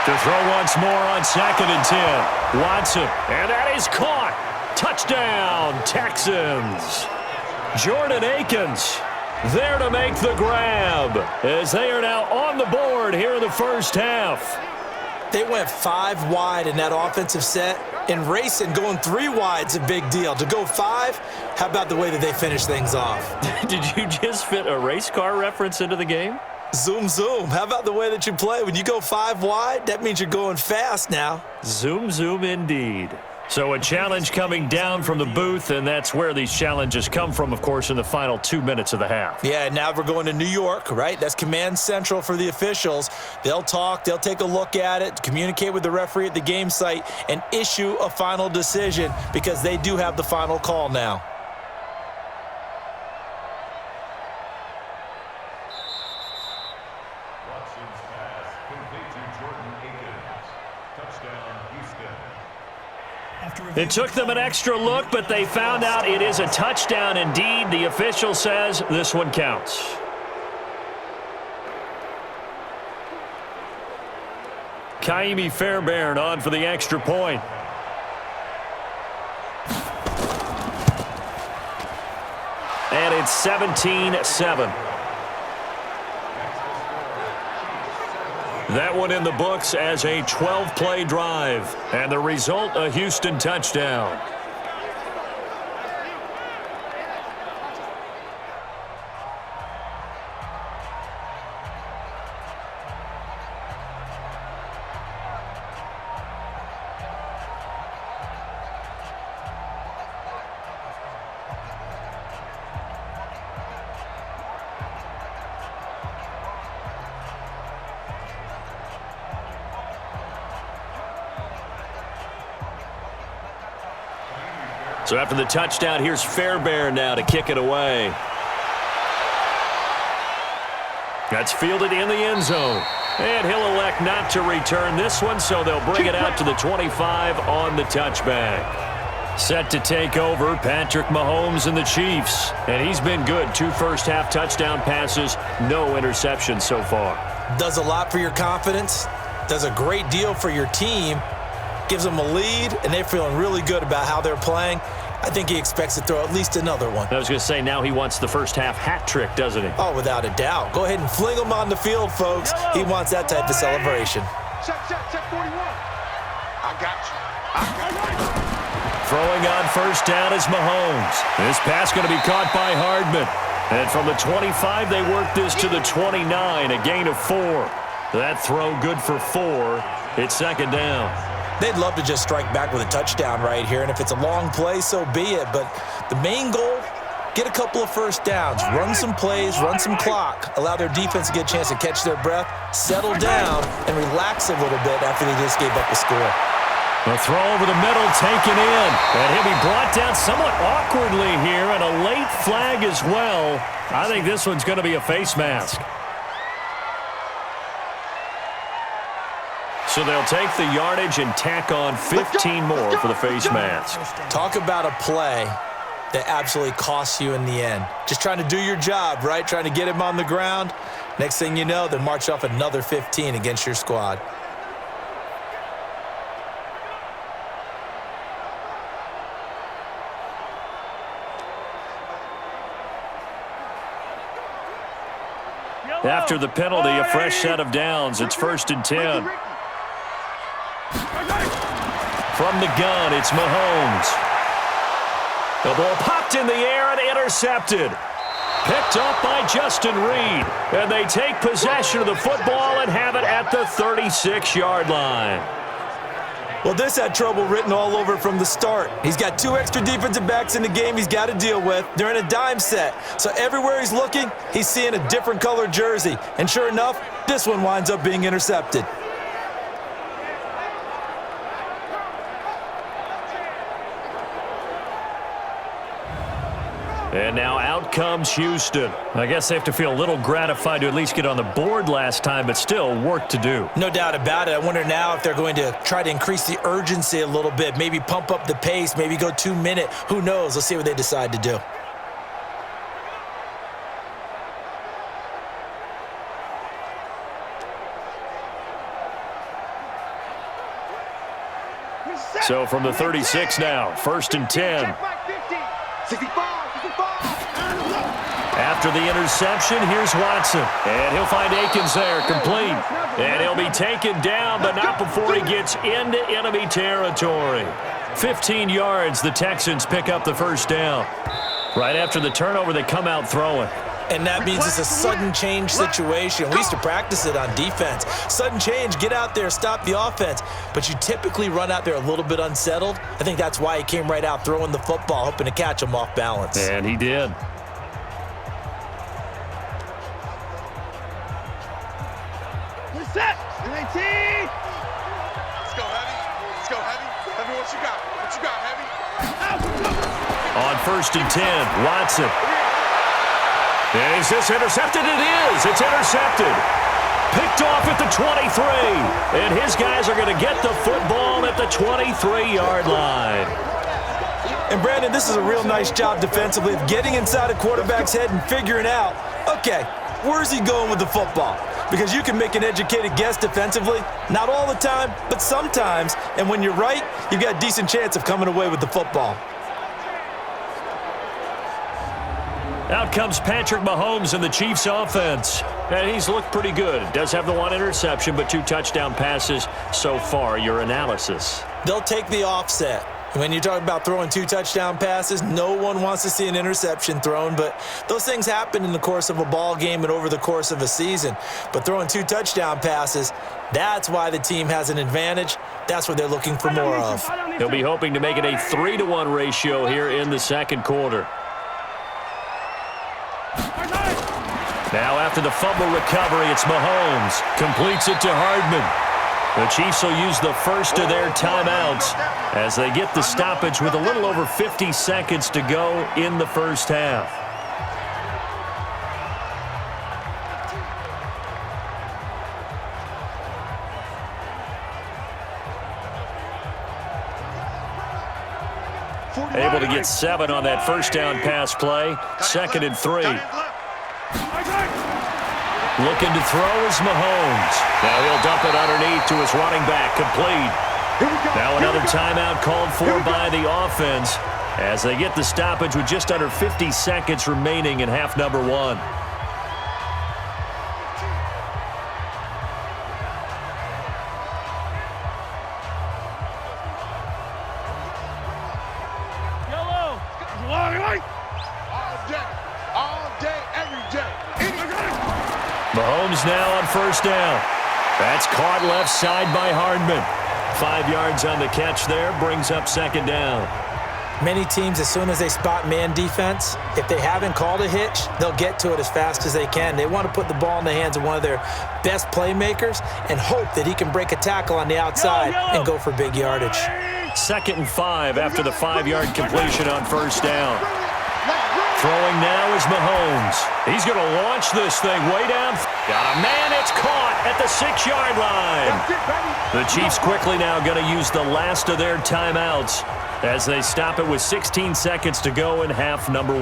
To throw once more on 2nd and 10. Watson, and that is caught. Touchdown, Texans. Jordan Akins there to make the grab as they are now on the board here in the first half. They went 5 wide in that offensive set, and racing going 3 wide's a big deal. To go 5, how about the way that they finish things off? Did you just fit a race car reference into the game? Zoom, zoom. How about the way that you play? When you go 5 wide, that means you're going fast now. Zoom, zoom indeed. So a challenge coming down from the booth, and that's where these challenges come from, of course, in the final 2 minutes of the half. Yeah, now we're going to New York, right? That's command central for the officials. They'll talk, they'll take a look at it, communicate with the referee at the game site, and issue a final decision because they do have the final call now. It took them an extra look, but they found out it is a touchdown indeed. The official says this one counts. Kaimi Fairbairn on for the extra point. And it's 17-7. That one in the books as a 12-play drive. And the result, a Houston touchdown. So after the touchdown, here's Fairbairn now to kick it away. That's fielded in the end zone. And he'll elect not to return this one, so they'll bring it out to the 25 on the touchback. Set to take over, Patrick Mahomes and the Chiefs. And he's been good. 2 first-half touchdown passes, no interceptions so far. Does a lot for your confidence. Does a great deal for your team. Gives them a lead, and they're feeling really good about how they're playing. I think he expects to throw at least another one. I was going to say, now he wants the first-half hat trick, doesn't he? Oh, without a doubt. Go ahead and fling him on the field, folks. He wants that type of celebration. Check 41. I got you. Throwing on first down is Mahomes. This pass going to be caught by Hardman. And from the 25, they work this to the 29, a gain of 4. That throw good for 4. It's second down. They'd love to just strike back with a touchdown right here, and if it's a long play, so be it. But the main goal, get a couple of first downs, run some plays, run some clock, allow their defense to get a chance to catch their breath, settle down, and relax a little bit after they just gave up the score. The throw over the middle taken in, and he'll be brought down somewhat awkwardly here, and a late flag as well. I think this one's going to be a face mask. So they'll take the yardage and tack on 15 more for the face mask. Talk about a play that absolutely costs you in the end. Just trying to do your job, right? Trying to get him on the ground. Next thing you know, they march off another 15 against your squad. After the penalty, a fresh set of downs. It's 1st and 10. From the gun, it's Mahomes. The ball popped in the air and intercepted. Picked up by Justin Reed. And they take possession of the football and have it at the 36-yard line. Well, this had trouble written all over from the start. He's got 2 extra defensive backs in the game he's got to deal with. They're in a dime set. So everywhere he's looking, he's seeing a different color jersey. And sure enough, this one winds up being intercepted. And now out comes Houston. I guess they have to feel a little gratified to at least get on the board last time, but still work to do. No doubt about it. I wonder now if they're going to try to increase the urgency a little bit, maybe pump up the pace, maybe go 2-minute. Who knows? Let's see what they decide to do. So from the 36 now, 1st and 10. 65. After the interception, here's Watson. And he'll find Akins there, complete. And he'll be taken down, but not before he gets into enemy territory. 15 yards, the Texans pick up the first down. Right after the turnover, they come out throwing. And that means it's a sudden change situation. We used to practice it on defense. Sudden change, get out there, stop the offense. But you typically run out there a little bit unsettled. I think that's why he came right out throwing the football, hoping to catch him off balance. And he did. Set. 19. Let's go, Heavy. Let's go, Heavy. Heavy, what you got? What you got, Heavy? On 1st and 10, Watson. And is this intercepted? It is. It's intercepted. Picked off at the 23. And his guys are going to get the football at the 23-yard line. And, Brandon, this is a real nice job defensively of getting inside a quarterback's head and figuring out, okay, where's he going with the football? Because you can make an educated guess defensively. Not all the time, but sometimes. And when you're right, you've got a decent chance of coming away with the football. Out comes Patrick Mahomes in the Chiefs offense. And he's looked pretty good. Does have the 1 interception, but 2 touchdown passes so far. Your analysis. They'll take the offset. When you're talking about throwing 2 touchdown passes, no one wants to see an interception thrown, but those things happen in the course of a ball game and over the course of a season. But throwing 2 touchdown passes, that's why the team has an advantage. That's what they're looking for more of. He'll be hoping to make it a 3-to-1 ratio here in the second quarter. Now after the fumble recovery, it's Mahomes. Completes it to Hardman. The Chiefs will use the first of their timeouts as they get the stoppage with a little over 50 seconds to go in the first half. Able to get 7 on that first down pass play. 2nd and 3. Looking to throw is Mahomes. Now he'll dump it underneath to his running back, complete. Now another timeout called for by the offense as they get the stoppage with just under 50 seconds remaining in half number 1. Mahomes now on first down. That's caught left side by Hardman. 5 yards on the catch there, brings up 2nd down. Many teams, as soon as they spot man defense, if they haven't called a hitch, they'll get to it as fast as they can. They want to put the ball in the hands of one of their best playmakers and hope that he can break a tackle on the outside and go for big yardage. 2nd and 5 after the 5-yard completion on first down. Throwing now is Mahomes. He's going to launch this thing way down. Got a man, it's caught at the 6-yard line. The Chiefs quickly now going to use the last of their timeouts as they stop it with 16 seconds to go in half number 1.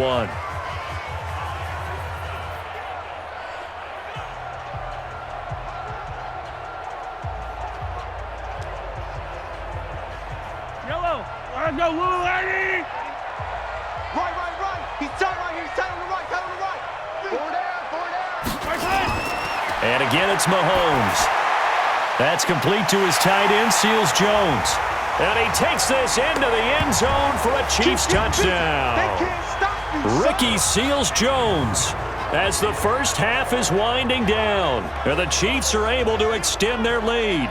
Yellow, let's go, little lady. Right. He's tight right here. He's tight on the right. Tight on the right. 4 down. And again, it's Mahomes. That's complete to his tight end, Seals Jones. And he takes this into the end zone for a Chiefs touchdown. They can't stop me. Ricky Seals Jones. As the first half is winding down, and the Chiefs are able to extend their lead.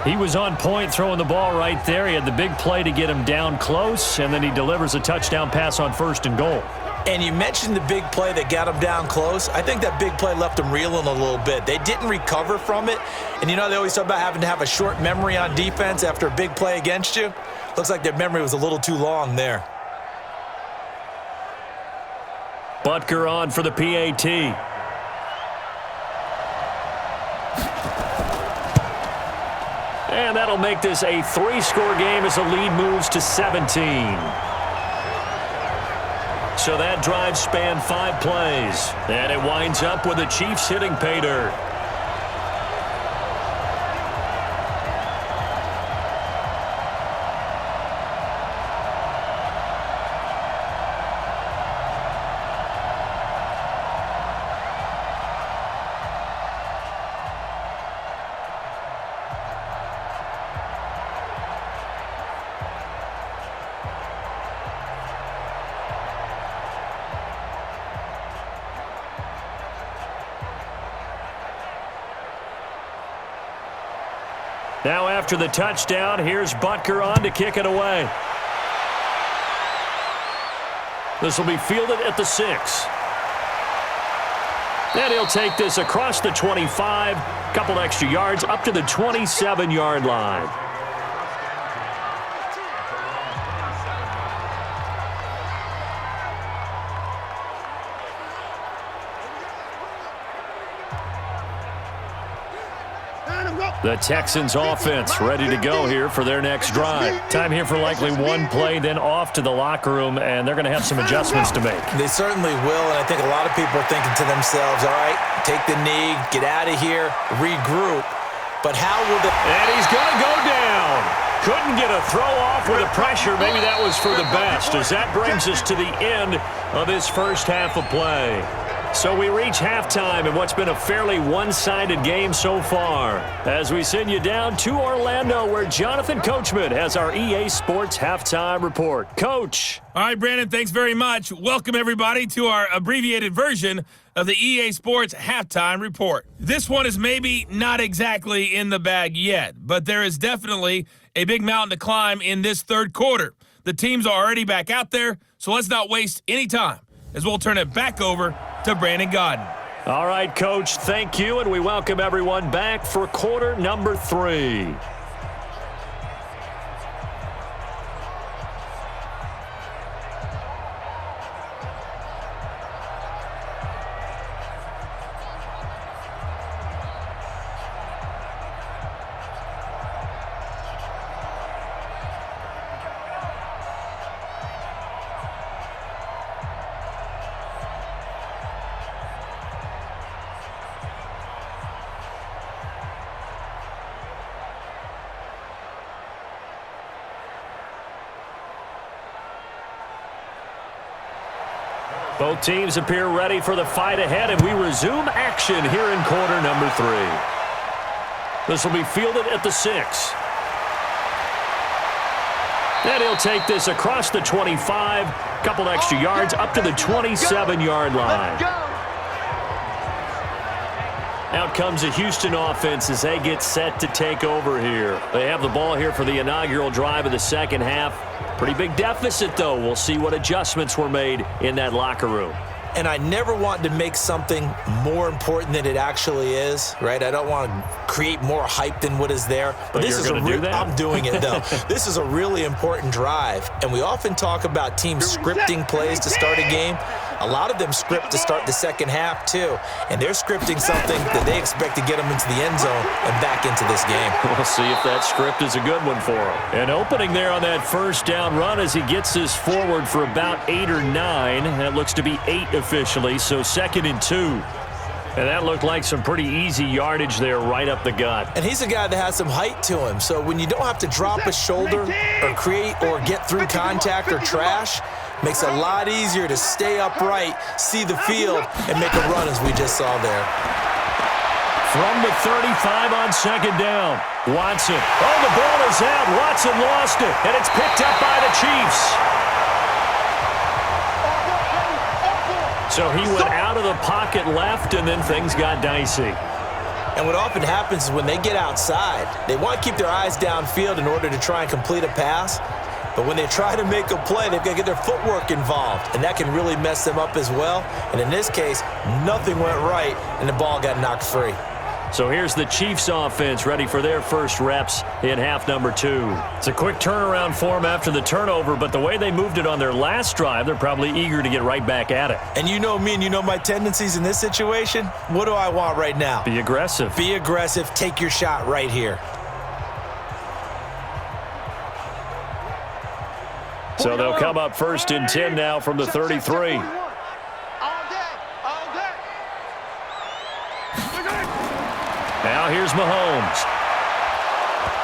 He was on point throwing the ball right there. He had the big play to get him down close, and then he delivers a touchdown pass on 1st and goal. And you mentioned the big play that got him down close. I think that big play left him reeling a little bit. They didn't recover from it. And you know they always talk about having to have a short memory on defense after a big play against you. Looks like their memory was a little too long there. Butker on for the PAT. And that'll make this a 3-score game as the lead moves to 17. So that drive spanned 5 plays. And it winds up with the Chiefs hitting pay dirt. Now after the touchdown, here's Butker on to kick it away. This will be fielded at the 6. And he'll take this across the 25, couple extra yards up to the 27-yard line. The Texans offense ready to go here for their next drive. Time here for likely one play, then off to the locker room, and they're going to have some adjustments to make. They certainly will, and I think a lot of people are thinking to themselves, all right, take the knee, get out of here, regroup. But how will the... And he's going to go down. Couldn't get a throw off with the pressure. Maybe that was for the best, as that brings us to the end of this first half of play. So we reach halftime in what's been a fairly one-sided game so far, as we send you down to Orlando, where Jonathan Coachman has our EA Sports Halftime Report. Coach. All right, Brandon, thanks very much. Welcome, everybody, to our abbreviated version of the EA Sports Halftime Report. This one is maybe not exactly in the bag yet, but there is definitely a big mountain to climb in this third quarter. The teams are already back out there, so let's not waste any time, as we'll turn it back over to Brandon Godden. All right, Coach, thank you, and we welcome everyone back for quarter number 3. Both teams appear ready for the fight ahead, and we resume action here in quarter number 3. This will be fielded at the 6. And he'll take this across the 25, couple extra yards up to the 27-yard line. Out comes the Houston offense as they get set to take over here. They have the ball here for the inaugural drive of the second half. Pretty big deficit, though. We'll see what adjustments were made in that locker room. And I never want to make something more important than it actually is, right? I don't want to create more hype than what is there. But this is do that? I'm doing it, though. This is a really important drive. And we often talk about teams scripting plays to start a game. A lot of them script to start the second half, too. And they're scripting something that they expect to get them into the end zone and back into this game. We'll see if that script is a good one for him. An opening there on that first down run as he gets this forward for about 8 or 9. That looks to be 8 officially, so 2nd and 2. And that looked like some pretty easy yardage there right up the gut. And he's a guy that has some height to him. So when you don't have to drop a shoulder or create or get through contact or trash, makes it a lot easier to stay upright, see the field, and make a run as we just saw there. From the 35 on 2nd down, Watson. Oh, the ball is out. Watson lost it, and it's picked up by the Chiefs. So he went out of the pocket left, and then things got dicey. And what often happens is when they get outside, they want to keep their eyes downfield in order to try and complete a pass. But when they try to make a play, they've got to get their footwork involved, and that can really mess them up as well. And in this case, nothing went right, and the ball got knocked free. So here's the Chiefs offense ready for their first reps in half number 2. It's a quick turnaround for them after the turnover, but the way they moved it on their last drive, they're probably eager to get right back at it. And you know me and you know my tendencies in this situation. What do I want right now? Be aggressive. Be aggressive. Take your shot right here. So they'll come up 1st and 10 now from the 33. Now here's Mahomes.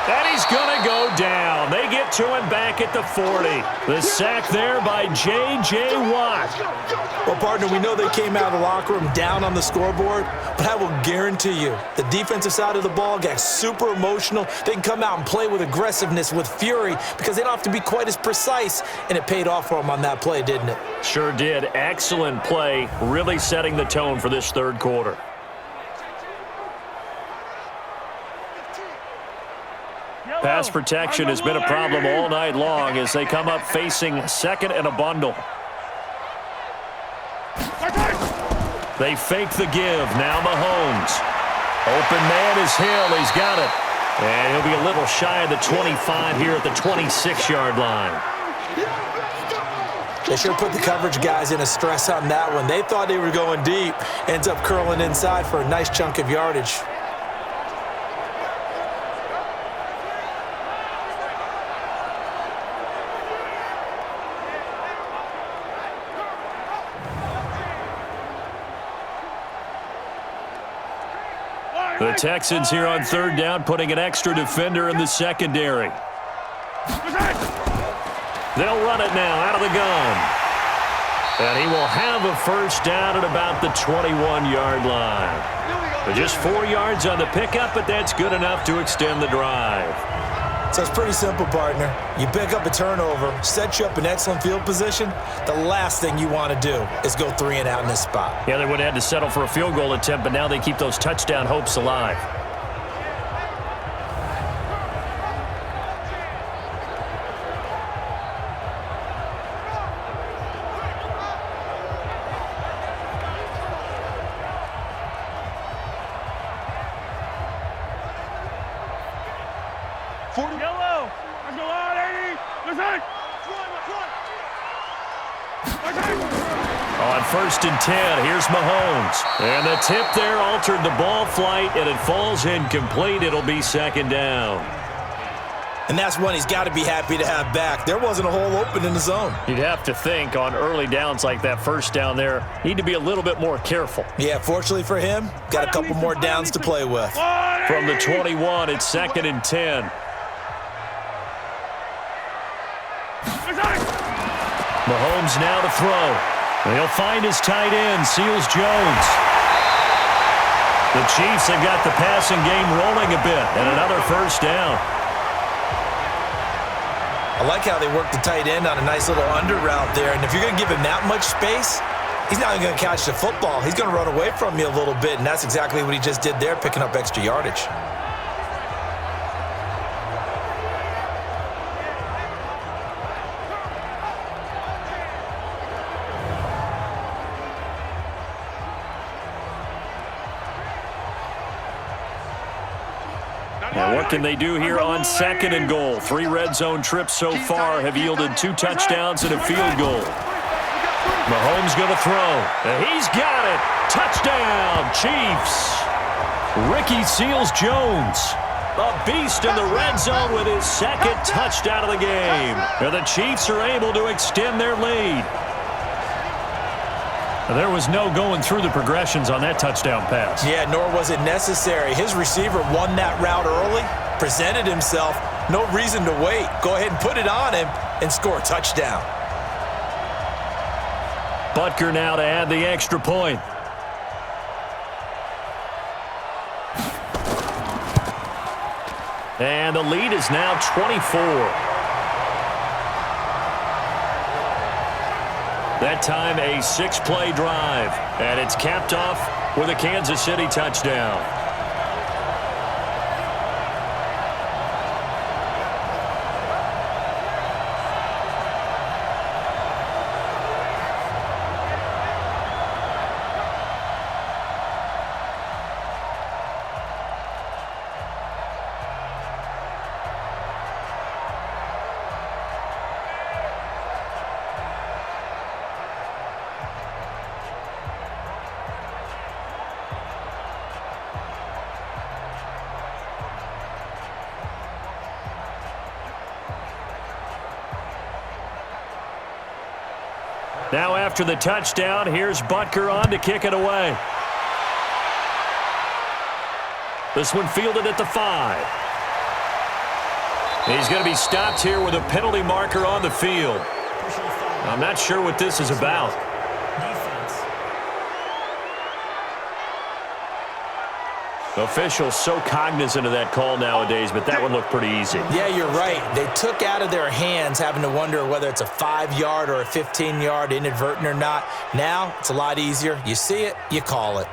And he's going to go down. They get to him back at the 40. The sack there by J.J. Watt. Well, partner, we know they came out of the locker room down on the scoreboard, but I will guarantee you the defensive side of the ball got super emotional. They can come out and play with aggressiveness, with fury, because they don't have to be quite as precise, and it paid off for them on that play, didn't it? Sure did. Excellent play, really setting the tone for this third quarter. Pass protection has been a problem all night long as they come up facing second and a bundle. They fake the give. Now Mahomes. Open man is Hill. He's got it. And he'll be a little shy of the 25 here at the 26-yard line. They sure put the coverage guys in a stress on that one. They thought they were going deep. Ends up curling inside for a nice chunk of yardage. The Texans here on 3rd down, putting an extra defender in the secondary. They'll run it now out of the gun. And he will have a first down at about the 21-yard line. But just 4 yards on the pickup, but that's good enough to extend the drive. So it's pretty simple, partner. You pick up a turnover, set you up in excellent field position. The last thing you want to do is go 3 and out in this spot. Yeah, they would have had to settle for a field goal attempt, but now they keep those touchdown hopes alive. Yellow. Let's go on, 80. Let's hit. On 1st and 10, here's Mahomes. And the tip there altered the ball flight, and it falls incomplete. It'll be 2nd down. And that's one he's got to be happy to have back. There wasn't a hole open in the zone. You'd have to think on early downs like that 1st down there, need to be a little bit more careful. Yeah, fortunately for him, got a couple more downs to play with. From the 21, it's 2nd and 10. Mahomes now to throw. He'll find his tight end, Seals Jones. The Chiefs have got the passing game rolling a bit, and another first down. I like how they work the tight end on a nice little under route there, and if you're going to give him that much space, he's not even going to catch the football. He's going to run away from you a little bit, and that's exactly what he just did there, picking up extra yardage. Now what can they do here on 2nd and goal? 3 red zone trips so far have yielded 2 touchdowns and a field goal. Mahomes going to throw. And he's got it. Touchdown, Chiefs. Ricky Seals Jones, a beast in the red zone with his 2nd touchdown of the game. And the Chiefs are able to extend their lead. There was no going through the progressions on that touchdown pass. Yeah, nor was it necessary. His receiver won that route early, presented himself, no reason to wait. Go ahead and put it on him and score a touchdown. Butker now to add the extra point. And the lead is now 24. That time a 6-play drive, and it's capped off with a Kansas City touchdown. Now after the touchdown, here's Butker on to kick it away. This one fielded at the 5. He's going to be stopped here with a penalty marker on the field. I'm not sure what this is about. Officials so cognizant of that call nowadays, but that one looked pretty easy. Yeah, you're right. They took out of their hands having to wonder whether it's a 5-yard or a 15-yard, inadvertent or not. Now, it's a lot easier. You see it, you call it.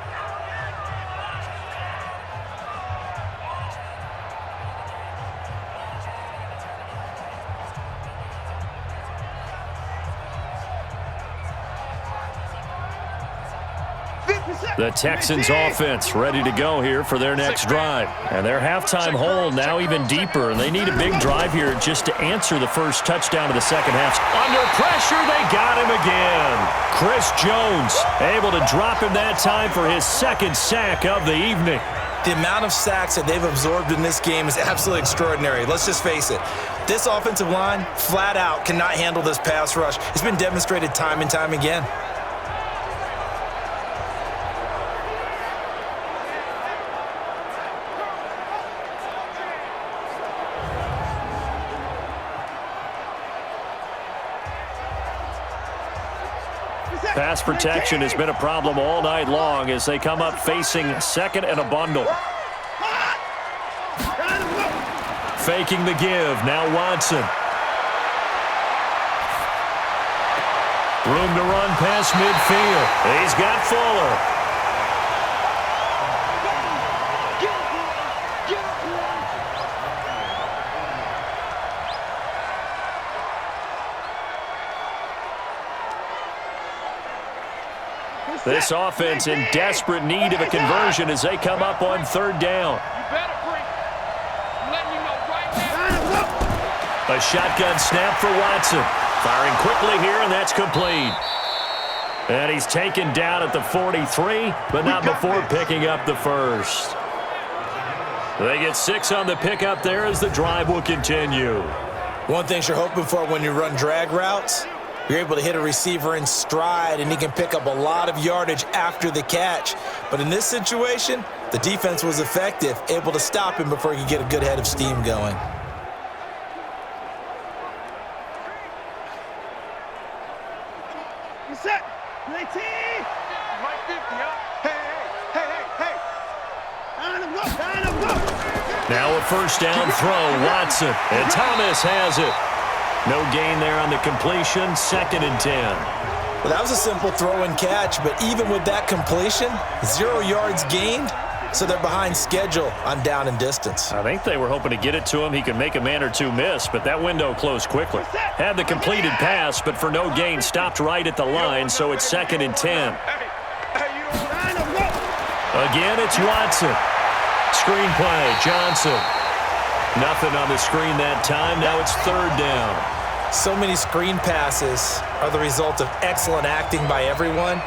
The Texans offense ready to go here for their next drive. And their halftime hole now even deeper, and they need a big drive here just to answer the first touchdown of the second half. Under pressure, they got him again. Chris Jones able to drop him that time for his second sack of the evening. The amount of sacks that they've absorbed in this game is absolutely extraordinary. Let's just face it. This offensive line, flat out, cannot handle this pass rush. It's been demonstrated time and time again. Pass protection has been a problem all night long as they come up facing second and a bundle. Faking the give. Now Watson. Room to run past midfield. He's got Fuller. This offense in desperate need of a conversion as they come up on third down. A shotgun snap for Watson. Firing quickly here, and that's complete. And he's taken down at the 43, but not before picking up the first. They get 6 on the pickup there as the drive will continue. One thing you're hoping for when you run drag routes, you're able to hit a receiver in stride, and he can pick up a lot of yardage after the catch. But in this situation, the defense was effective, able to stop him before he could get a good head of steam going. You set. 19. Mike 50, huh? Hey. Time to go. Now a first down throw, Watson. And Thomas has it. No gain there on the completion, 2nd and 10. Well, that was a simple throw and catch, but even with that completion, 0 yards gained, so they're behind schedule on down and distance. I think they were hoping to get it to him. He could make a man or two miss, but that window closed quickly. Had the completed pass, but for no gain, stopped right at the line, so it's 2nd and 10. Again, it's Watson. Screen play, Johnson. Nothing on the screen that time. Now it's 3rd down. So many screen passes are the result of excellent acting by everyone,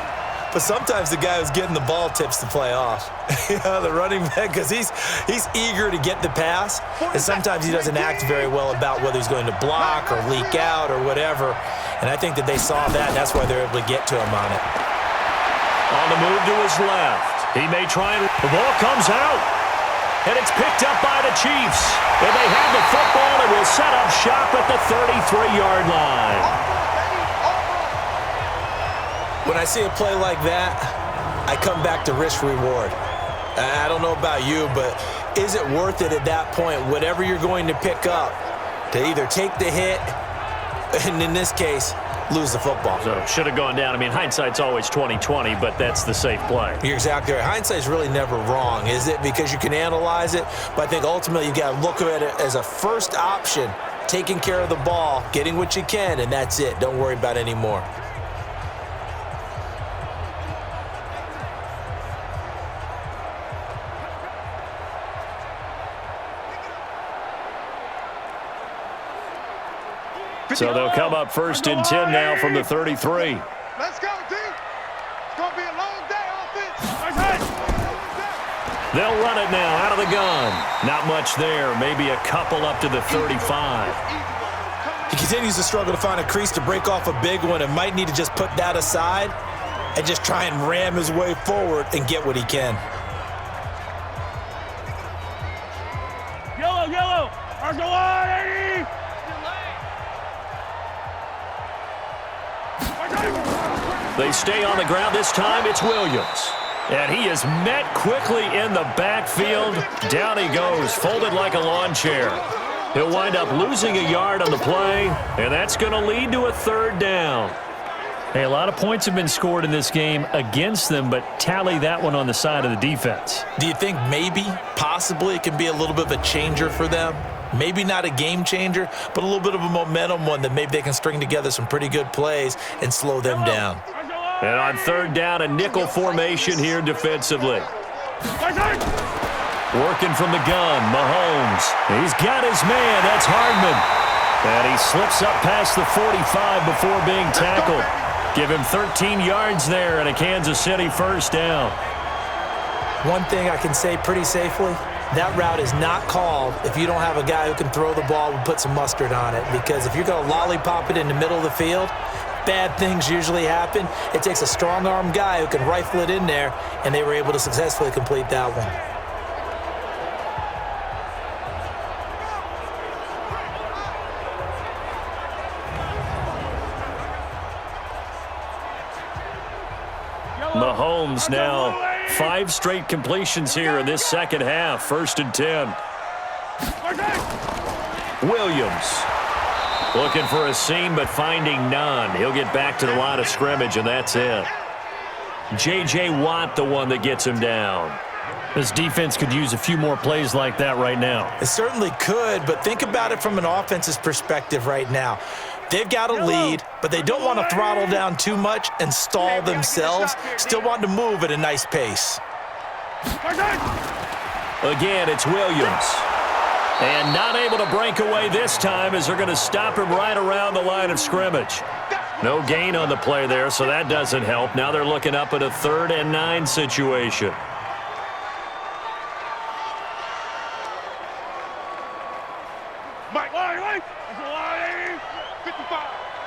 but sometimes the guy who's getting the ball tips the play off. The running back, because he's eager to get the pass, and sometimes he doesn't act very well about whether he's going to block or leak out or whatever. And I think that they saw that, and that's why they're able to get to him on it. On the move to his left. He may try and the ball comes out. And it's picked up by the Chiefs. And they have the football and will set up shop at the 33-yard line. When I see a play like that, I come back to risk-reward. I don't know about you, but is it worth it at that point, whatever you're going to pick up, to either take the hit, and in this case, lose the football? So should have gone down. I mean, hindsight's always 20/20, but that's the safe play. You're exactly right. Hindsight's really never wrong, is it? Because you can analyze it, but I think ultimately you got to look at it as a first option, taking care of the ball, getting what you can, and that's it. Don't worry about any more. So they'll come up 1st and 10 now from the 33. Let's go, D. It's going to be a long day, offense. They'll run it now out of the gun. Not much there. Maybe a couple up to the 35. You continues to struggle to find a crease to break off a big one and might need to just put that aside and just try and ram his way forward and get what he can. Yellow, yellow. Argolani. They stay on the ground. This time it's Williams. And he is met quickly in the backfield. Down he goes, folded like a lawn chair. He'll wind up losing a yard on the play, and that's going to lead to a third down. Hey, a lot of points have been scored in this game against them, but tally that one on the side of the defense. Do you think maybe, possibly, it can be a little bit of a changer for them? Maybe not a game changer, but a little bit of a momentum one that maybe they can string together some pretty good plays and slow them down. And on third down, a nickel formation here defensively. Working from the gun, Mahomes. He's got his man. That's Hardman. And he slips up past the 45 before being tackled. Give him 13 yards there and a Kansas City first down. One thing I can say pretty safely, that route is not called if you don't have a guy who can throw the ball and put some mustard on it. Because if you're going to lollipop it in the middle of the field, bad things usually happen. It takes a strong-arm guy who can rifle it in there, and they were able to successfully complete that one. Mahomes now 5 straight completions here in this second half. 1st and 10. Williams looking for a seam but finding none. He'll get back to the line of scrimmage, and that's it. J.J. Watt, the one that gets him down. This defense could use a few more plays like that right now. It certainly could, but think about it from an offense's perspective right now. They've got a lead, but they don't want to throttle down too much and stall themselves. Still want to move at a nice pace. Again, it's Williams. And not able to break away this time as they're going to stop him right around the line of scrimmage. No gain on the play there, so that doesn't help. Now they're looking up at a 3rd and 9 situation. Mike, 55.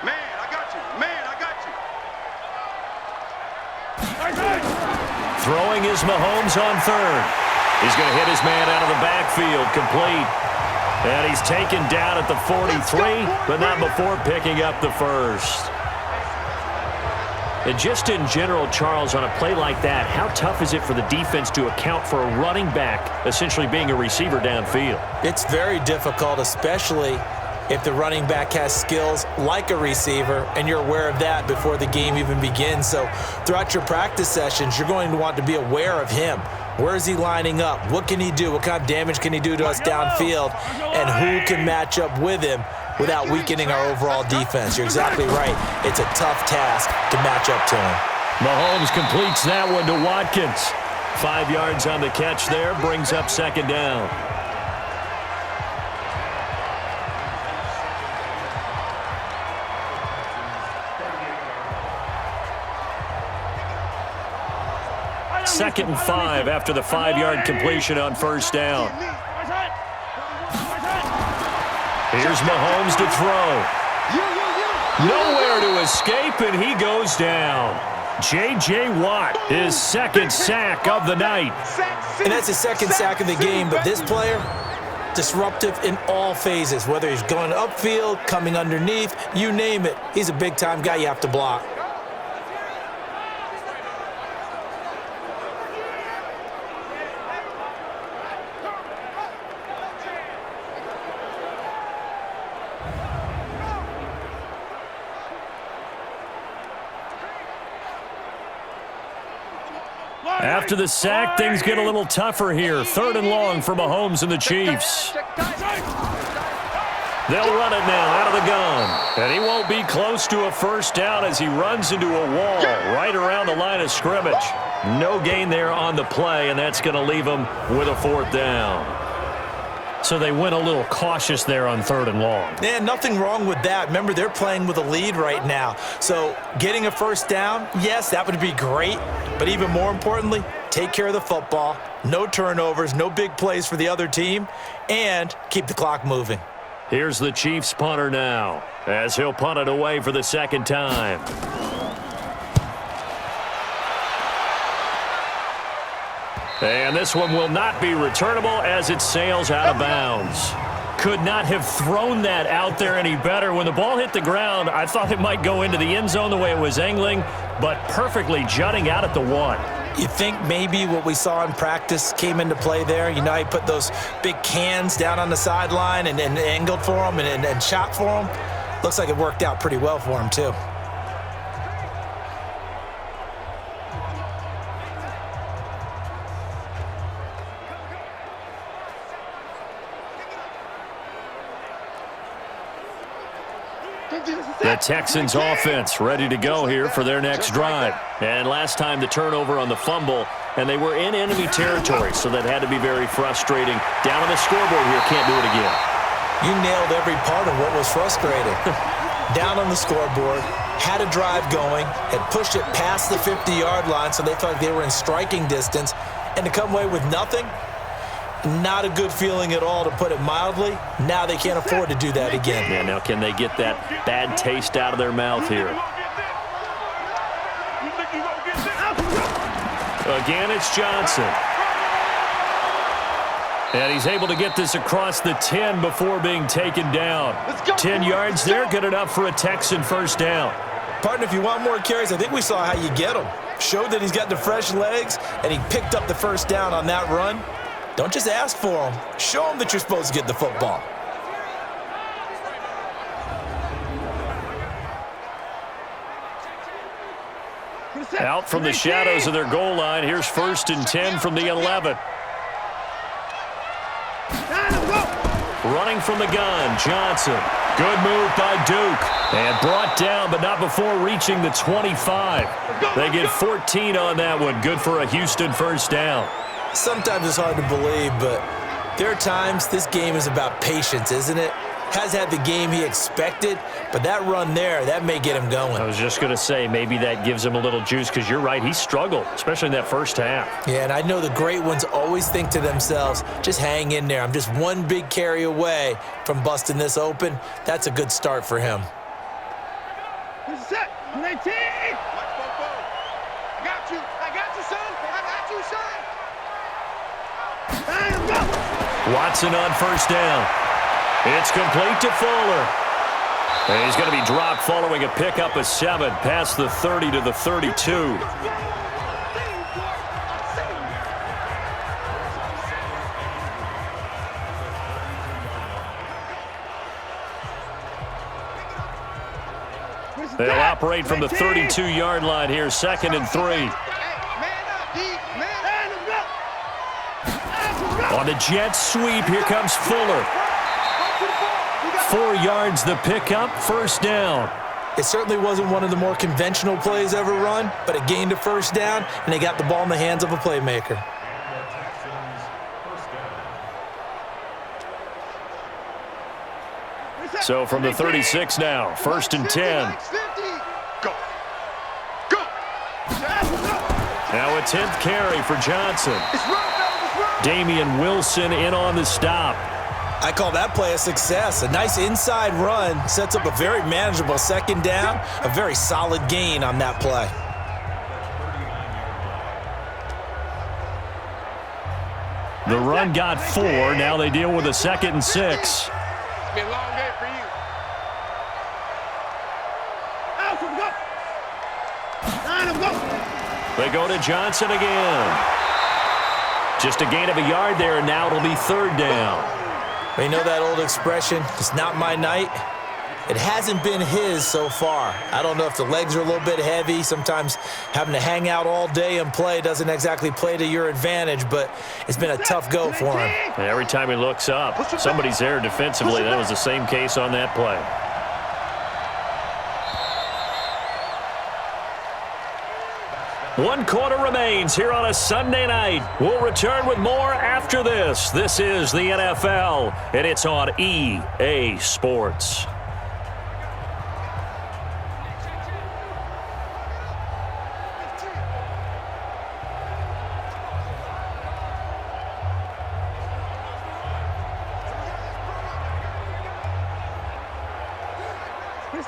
Man, I got you. Man, I got you. Throwing is Mahomes on 3rd. He's going to hit his man out of the backfield, complete. And he's taken down at the 43, but not before picking up the first. And just in general, Charles, on a play like that, how tough is it for the defense to account for a running back essentially being a receiver downfield? It's very difficult, especially if the running back has skills like a receiver, and you're aware of that before the game even begins. So throughout your practice sessions, you're going to want to be aware of him. Where is he lining up? What can he do? What kind of damage can he do to us downfield? And who can match up with him without weakening our overall defense? You're exactly right. It's a tough task to match up to him. Mahomes completes that one to Watkins. 5 yards on the catch there, brings up 2nd down. Second and 5 after the 5-yard completion on 1st down. Here's Mahomes to throw. Nowhere to escape, and he goes down. J.J. Watt, his 2nd sack of the night. And that's his 2nd sack of the game, but this player, disruptive in all phases, whether he's going upfield, coming underneath, you name it. He's a big-time guy you have to block. After the sack, things get a little tougher here. 3rd and long for Mahomes and the Chiefs. They'll run it now out of the gun. And he won't be close to a first down as he runs into a wall right around the line of scrimmage. No gain there on the play, and that's going to leave him with a 4th down. So they went a little cautious there on 3rd and long. Yeah, nothing wrong with that. Remember, they're playing with a lead right now. So getting a first down, yes, that would be great. But even more importantly, take care of the football. No turnovers, no big plays for the other team, and keep the clock moving. Here's the Chiefs punter now, as he'll punt it away for the second time. And this one will not be returnable as it sails out of bounds. Could not have thrown that out there any better. When the ball hit the ground, I thought it might go into the end zone the way it was angling, but perfectly jutting out at the 1. You think maybe what we saw in practice came into play there? You know, he put those big cans down on the sideline and angled for him and shot for him. Looks like it worked out pretty well for him, too. The Texans offense ready to go here for their next drive. And last time the turnover on the fumble, and they were in enemy territory, so that had to be very frustrating. Down on the scoreboard here, can't do it again. You nailed every part of what was frustrating. Down on the scoreboard, had a drive going, had pushed it past the 50-yard line so they felt like they were in striking distance, and to come away with nothing, not a good feeling at all, to put it mildly. Now they can't afford to do that again. Yeah, now can they get that bad taste out of their mouth here? Again, it's Johnson. And he's able to get this across the 10 before being taken down. 10 yards there, good enough for a Texan first down. Partner, if you want more carries, I think we saw how you get them. Showed that he's got the fresh legs, and he picked up the first down on that run. Don't just ask for them. Show them that you're supposed to get the football. Out from the shadows of their goal line. Here's 1st and 10 from the 11. Running from the gun, Johnson. Good move by Duke. And brought down, but not before reaching the 25. They get 14 on that one. Good for a Houston first down. Sometimes it's hard to believe, but there are times this game is about patience, isn't it? Has had the game he expected, but that run there, that may get him going. I was just going to say, maybe that gives him a little juice, because you're right, he struggled, especially in that first half. Yeah, and I know the great ones always think to themselves, just hang in there. I'm just one big carry away from busting this open. That's a good start for him. Set. 19. I got you, son. Watson on first down. It's complete to Fuller. And he's going to be dropped following a pickup of 7 past the 30 to the 32. They'll operate from the 32-yard line here, 2nd and 3. On the jet sweep, here comes Fuller. 4 yards the pickup, first down. It certainly wasn't one of the more conventional plays ever run, but it gained a first down, and they got the ball in the hands of a playmaker. So from the 36 now, 1st and 10. Go. Go. Now a 10th carry for Johnson. Damian Wilson in on the stop. I call that play a success. A nice inside run sets up a very manageable second down, a very solid gain on that play. The run got 4. Now they deal with a 2nd and 6. It's been a long day for you. They go to Johnson again. Just a gain of a yard there, and now it'll be 3rd down. Well, you know that old expression, it's not my night? It hasn't been his so far. I don't know if the legs are a little bit heavy. Sometimes having to hang out all day and play doesn't exactly play to your advantage, but it's been a tough go for him. And every time he looks up, somebody's there defensively. That was the same case on that play. One quarter remains here on a Sunday night. We'll return with more after this. This is the NFL, and it's on EA Sports.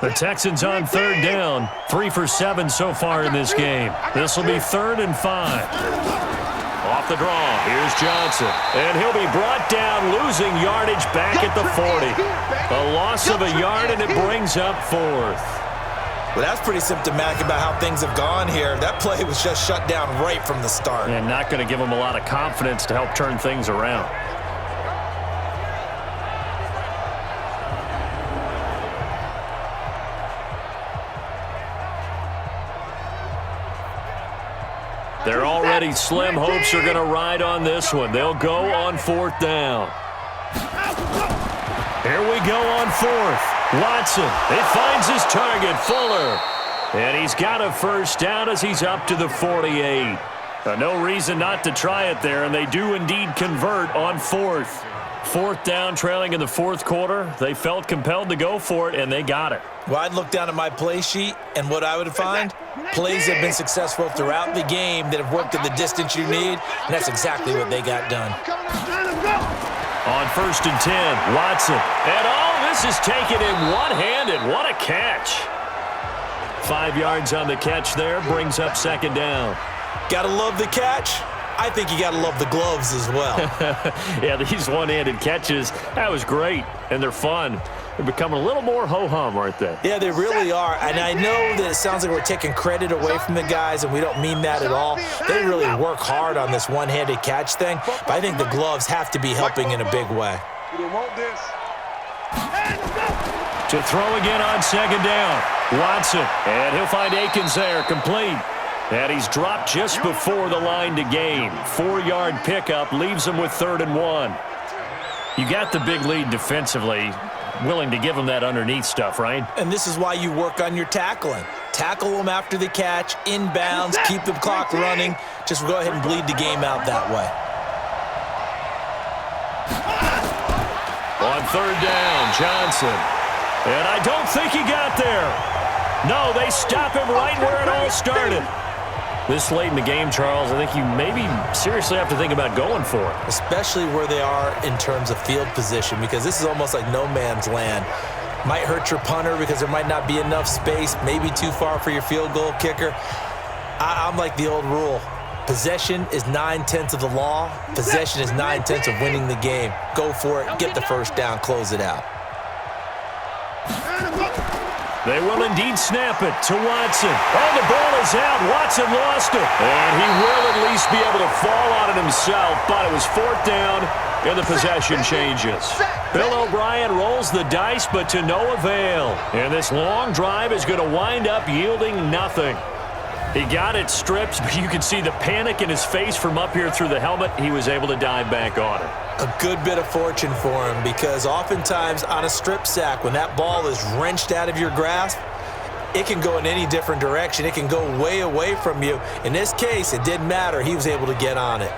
The Texans on third down. 3 for 7 so far in this game. This will be 3rd and 5. Off the draw, here's Johnson. And he'll be brought down, losing yardage back at the 40. A loss of a yard, and it brings up 4th. Well, that's pretty symptomatic about how things have gone here. That play was just shut down right from the start. And not going to give them a lot of confidence to help turn things around. They're already slim. Hopes are going to ride on this one. They'll go on 4th down. Here we go on 4th. Watson, it finds his target, Fuller. And he's got a 1st down as he's up to the 48. No reason not to try it there, and they do indeed convert on 4th. 4th down, trailing in the 4th quarter. They felt compelled to go for it, and they got it. Well, I'd look down at my play sheet, and what I would find, plays have been successful throughout the game that have worked at the distance you need, and that's exactly what they got done. On 1st and 10, Watson. And this is taken in one-handed. What a catch. 5 yards on the catch there, brings up 2nd down. Gotta love the catch. I think you gotta love the gloves as well. Yeah, these one-handed catches, that was great, and they're fun. They're becoming a little more ho-hum, aren't they? Yeah, they really are. And I know that it sounds like we're taking credit away from the guys, and we don't mean that at all. They really work hard on this one-handed catch thing, but I think the gloves have to be helping in a big way. To throw again on 2nd down. Watson, and he'll find Akins there, complete. And he's dropped just before the line to gain. 4-yard pickup leaves him with 3rd and 1. You got the big lead defensively. Willing to give them that underneath stuff, right? And this is why you work on your tackling. Tackle them after the catch, inbounds, keep the clock running. Just go ahead and bleed the game out that way. On 3rd down, Johnson. And I don't think he got there. No, they stop him right where it all started. This late in the game, Charles, I think you maybe seriously have to think about going for it. Especially where they are in terms of field position, because this is almost like no man's land. Might hurt your punter because there might not be enough space, maybe too far for your field goal kicker. I'm like the old rule. Possession is 9/10 of the law. Possession is 9/10 of winning the game. Go for it, get the 1st down, close it out. They will indeed snap it to Watson. Oh, the ball is out. Watson lost it. And he will at least be able to fall on it himself, but it was 4th down, and the possession changes. Bill O'Brien rolls the dice, but to no avail. And this long drive is going to wind up yielding nothing. He got it stripped, but you can see the panic in his face from up here through the helmet. He was able to dive back on it. A good bit of fortune for him, because oftentimes on a strip sack, when that ball is wrenched out of your grasp, it can go in any different direction. It can go way away from you. In this case, it didn't matter. He was able to get on it.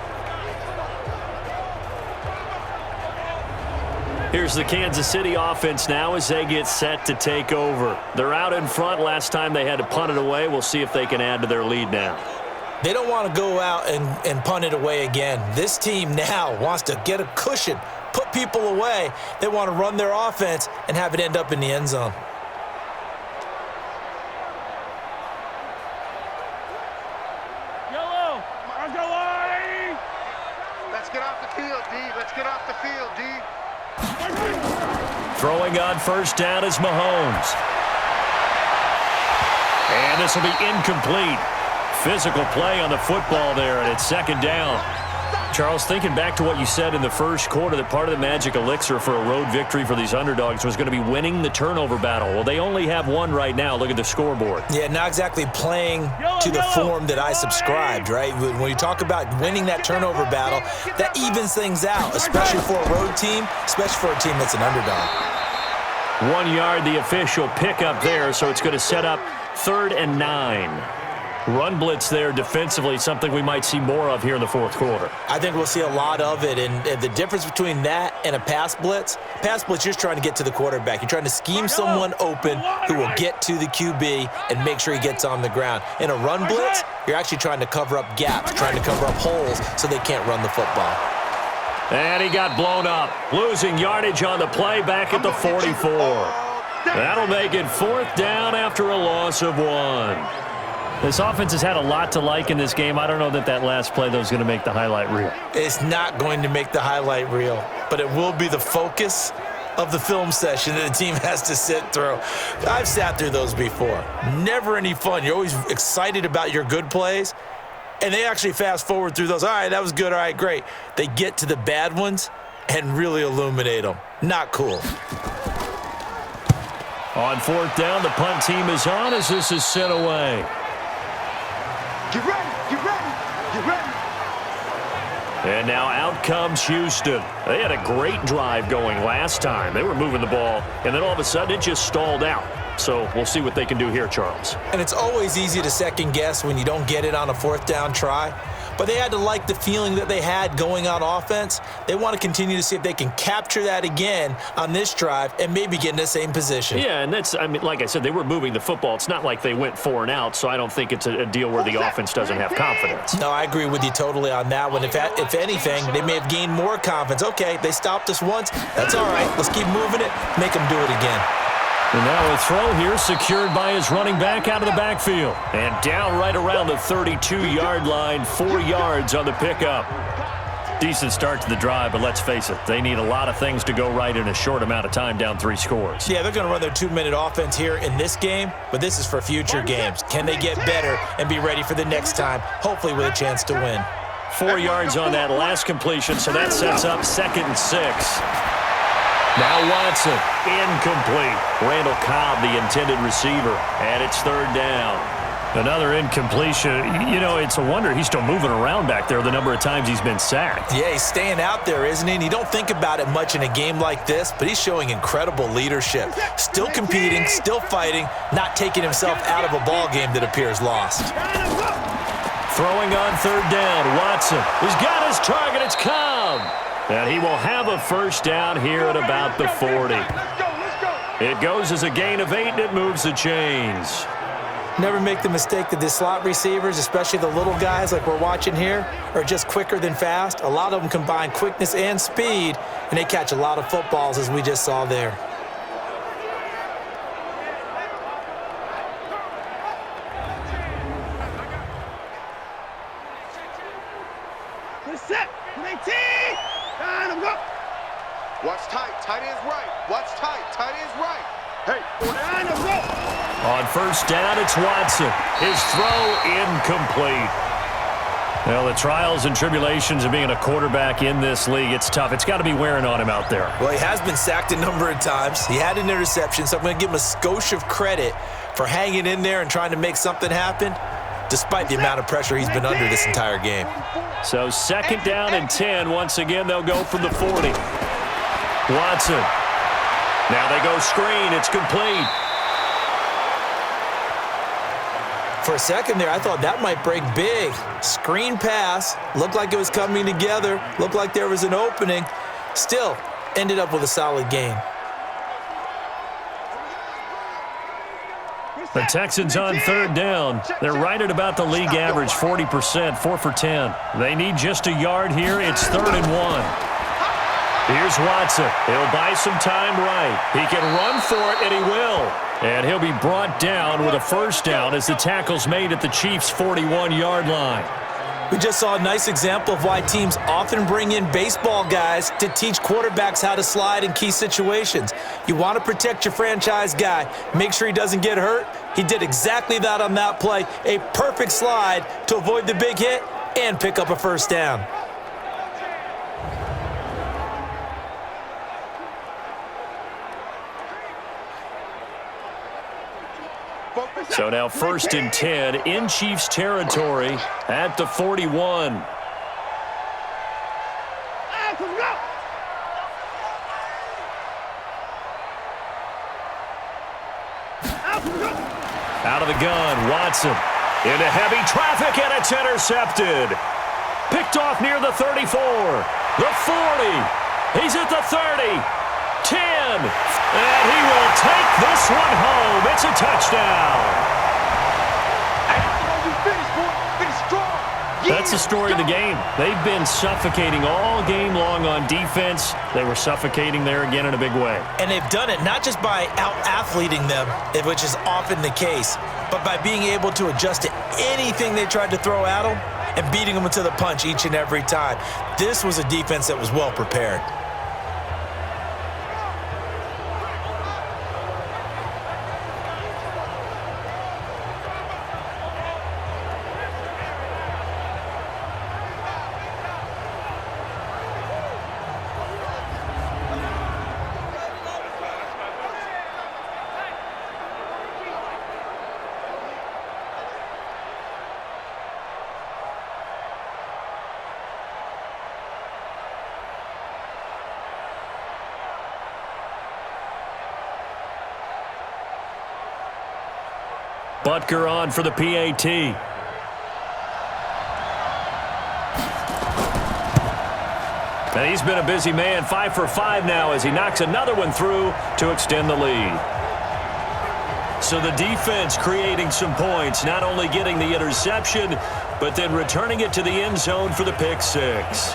Here's the Kansas City offense now as they get set to take over. They're out in front. Last time they had to punt it away. We'll see if they can add to their lead now. They don't want to go out and punt it away again. This team now wants to get a cushion, put people away. They want to run their offense and have it end up in the end zone. Yellow! Let's get off the field, D. Let's get off the field, D. Throwing on 1st down is Mahomes. And this will be incomplete. Physical play on the football there, and it's 2nd down. Charles, thinking back to what you said in the 1st quarter, that part of the magic elixir for a road victory for these underdogs was going to be winning the turnover battle. Well, they only have one right now. Look at the scoreboard. Yeah, not exactly playing to the form that I subscribed, right? When you talk about winning that turnover battle, that evens things out, especially for a road team, especially for a team that's an underdog. 1 yard, the official pickup there, so it's going to set up 3rd and 9. Run blitz there defensively, something we might see more of here in the 4th quarter. I think we'll see a lot of it, and the difference between that and a pass blitz, you're just trying to get to the quarterback. You're trying to scheme someone open who will get to the QB and make sure he gets on the ground. In a run blitz, you're actually trying to cover up gaps, trying to cover up holes so they can't run the football. And he got blown up, losing yardage on the play back at the 44. That'll make it 4th down after a loss of 1. This offense has had a lot to like in this game. I don't know that last play, though, is going to make the highlight reel. It's not going to make the highlight reel, but it will be the focus of the film session that the team has to sit through. I've sat through those before. Never any fun. You're always excited about your good plays, and they actually fast forward through those. All right, that was good. All right, great. They get to the bad ones and really illuminate them. Not cool. On 4th down, the punt team is on as this is sent away. Get ready, get ready, get ready. And now out comes Houston. They had a great drive going last time. They were moving the ball, and then all of a sudden it just stalled out. So we'll see what they can do here, Charles. And it's always easy to second guess when you don't get it on a 4th down try. But they had to like the feeling that they had going on offense. They want to continue to see if they can capture that again on this drive and maybe get in the same position. Yeah, and that's, I mean, like I said, they were moving the football. It's not like they went 4 and out, so I don't think it's a deal where the offense doesn't have confidence. No, I agree with you totally on that one. If anything, they may have gained more confidence. Okay, they stopped us once. That's all right. Let's keep moving it. Make them do it again. And now a throw here secured by his running back out of the backfield. And down right around the 32-yard line, 4 yards on the pickup. Decent start to the drive, but let's face it, they need a lot of things to go right in a short amount of time, down 3 scores. Yeah, they're going to run their 2-minute offense here in this game, but this is for future games. Can they get better and be ready for the next time, hopefully with a chance to win? 4 yards on that last completion, so that sets up 2nd and 6. Now Watson, incomplete. Randall Cobb, the intended receiver, and it's 3rd down. Another incompletion. You know, it's a wonder he's still moving around back there the number of times he's been sacked. Yeah, he's staying out there, isn't he? And you don't think about it much in a game like this, but he's showing incredible leadership. Still competing, still fighting, not taking himself out of a ball game that appears lost. Throwing on 3rd down, Watson. He's got his target, it's Cobb. And he will have a 1st down here at about the 40. It goes as a gain of 8, and it moves the chains. Never make the mistake that the slot receivers, especially the little guys like we're watching here, are just quicker than fast. A lot of them combine quickness and speed, and they catch a lot of footballs, as we just saw there. Set, 19, and I'm go. Watch tight end's right. Watch tight end's right. Hey, and I'm go. On 1st down, it's Watson. His throw incomplete. Well, the trials and tribulations of being a quarterback in this league, it's tough. It's got to be wearing on him out there. Well, he has been sacked a number of times. He had an interception, so I'm going to give him a skosh of credit for hanging in there and trying to make something happen, despite the amount of pressure he's been under this entire game. So 2nd down and 10. Once again, they'll go from the 40. Watson. Now they go screen. It's complete. For a second there, I thought that might break big. Screen pass. Looked like it was coming together. Looked like there was an opening. Still, ended up with a solid game. The Texans on 3rd down. They're right at about the league average, 40%, 4 for 10. They need just a yard here. It's 3rd and 1. Here's Watson. He'll buy some time right. He can run for it, and he will. And he'll be brought down with a 1st down as the tackle's made at the Chiefs' 41-yard line. We just saw a nice example of why teams often bring in baseball guys to teach quarterbacks how to slide in key situations. You want to protect your franchise guy. Make sure he doesn't get hurt. He did exactly that on that play. A perfect slide to avoid the big hit and pick up a 1st down. So now 1st and 10 in Chiefs territory at the 41. Out of the gun, Watson into heavy traffic, and it's intercepted. Picked off near the 34, the 40. He's at the 30, 10, and he will take this one home. It's a touchdown. Finish strong. That's the story of the game. They've been suffocating all game long on defense. They were suffocating there again in a big way. And they've done it not just by out-athleting them, which is often the case, but by being able to adjust to anything they tried to throw at them and beating them to the punch each and every time. This was a defense that was well prepared. Butker on for the PAT. And he's been a busy man, 5 for 5 now as he knocks another one through to extend the lead. So the defense creating some points, not only getting the interception, but then returning it to the end zone for the pick six.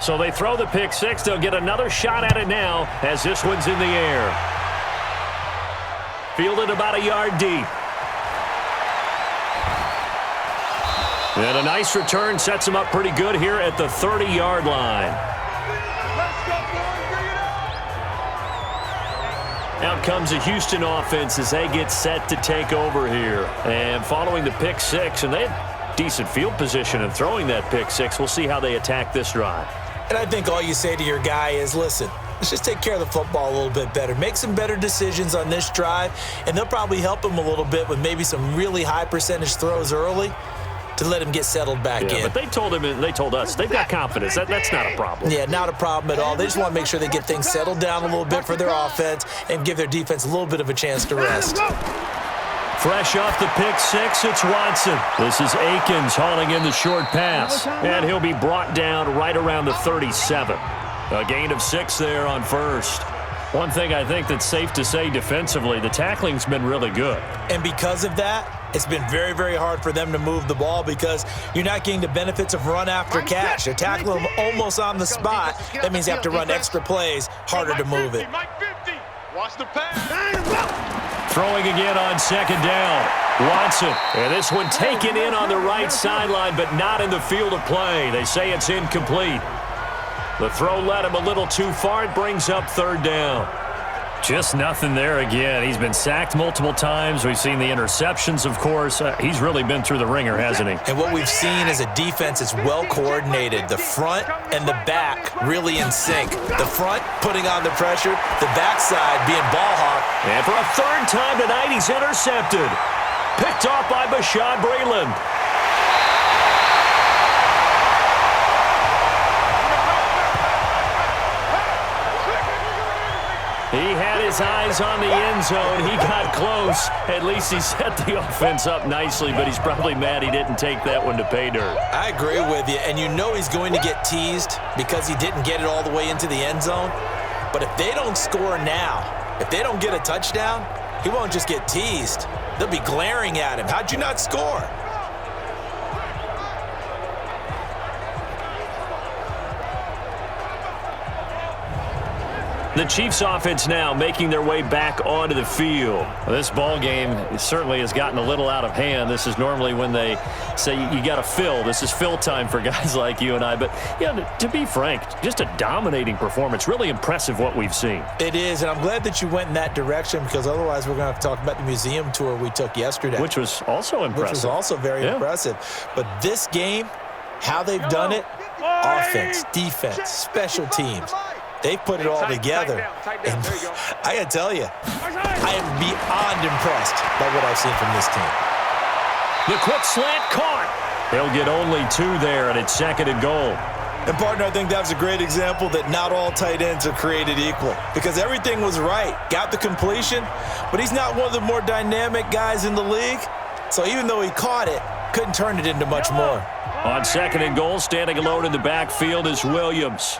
So they throw the pick six. They'll get another shot at it now as this one's in the air. Fielded about a yard deep. And a nice return sets him up pretty good here at the 30-yard line. Out comes the Houston offense as they get set to take over here. And following the pick six, and they had decent field position in throwing that pick six. We'll see how they attack this drive. And I think all you say to your guy is, listen, let's just take care of the football a little bit better. Make some better decisions on this drive, and they'll probably help him a little bit with maybe some really high percentage throws early to let him get settled back in. But they told him, they told us, they've got confidence. That's not a problem. Yeah, not a problem at all. They just want to make sure they get things settled down a little bit for their offense and give their defense a little bit of a chance to rest. Fresh off the pick six, it's Watson. This is Akins hauling in the short pass. And he'll be brought down right around the 37. A gain of 6 there on first. One thing I think that's safe to say defensively, the tackling's been really good. And because of that, it's been very, very hard for them to move the ball because you're not getting the benefits of run after catch. You're tackling them almost on the spot. That means you have to run extra plays, harder to move it. Watch the pass. Throwing again on second down. Watson. And this one taken in on the right sideline, but not in the field of play. They say it's incomplete. The throw led him a little too far. It brings up third down. Just nothing there again. He's been sacked multiple times. We've seen the interceptions, of course. He's really been through the ringer, hasn't he? And what we've seen is a defense that's well coordinated. The front and the back really in sync. The front putting on the pressure, the backside being ball hawk. And for a third time tonight, he's intercepted. Picked off by Bashaud Breeland. He had his eyes on the end zone. He got close. At least he set the offense up nicely, but he's probably mad he didn't take that one to pay dirt. I agree with you, and you know he's going to get teased because he didn't get it all the way into the end zone. But if they don't score now, if they don't get a touchdown, he won't just get teased. They'll be glaring at him. How'd you not score? The Chiefs offense now making their way back onto the field. This ball game certainly has gotten a little out of hand. This is normally when they say you got to fill. This is fill time for guys like you and I. But, yeah, to be frank, just a dominating performance. Really impressive what we've seen. It is, and I'm glad that you went in that direction because otherwise we're going to have to talk about the museum tour we took yesterday. Which was also impressive. Which was also very impressive. But this game, how they've done it, offense, defense, special teams, they've put it all together. And I got to tell you, I am beyond impressed by what I've seen from this team. The quick slant caught. He'll get only 2 there, and it's 2nd and goal. And, partner, I think that's a great example that not all tight ends are created equal because everything was right. Got the completion, but he's not one of the more dynamic guys in the league. So even though he caught it, couldn't turn it into much more. On 2nd and goal, standing alone in the backfield is Williams.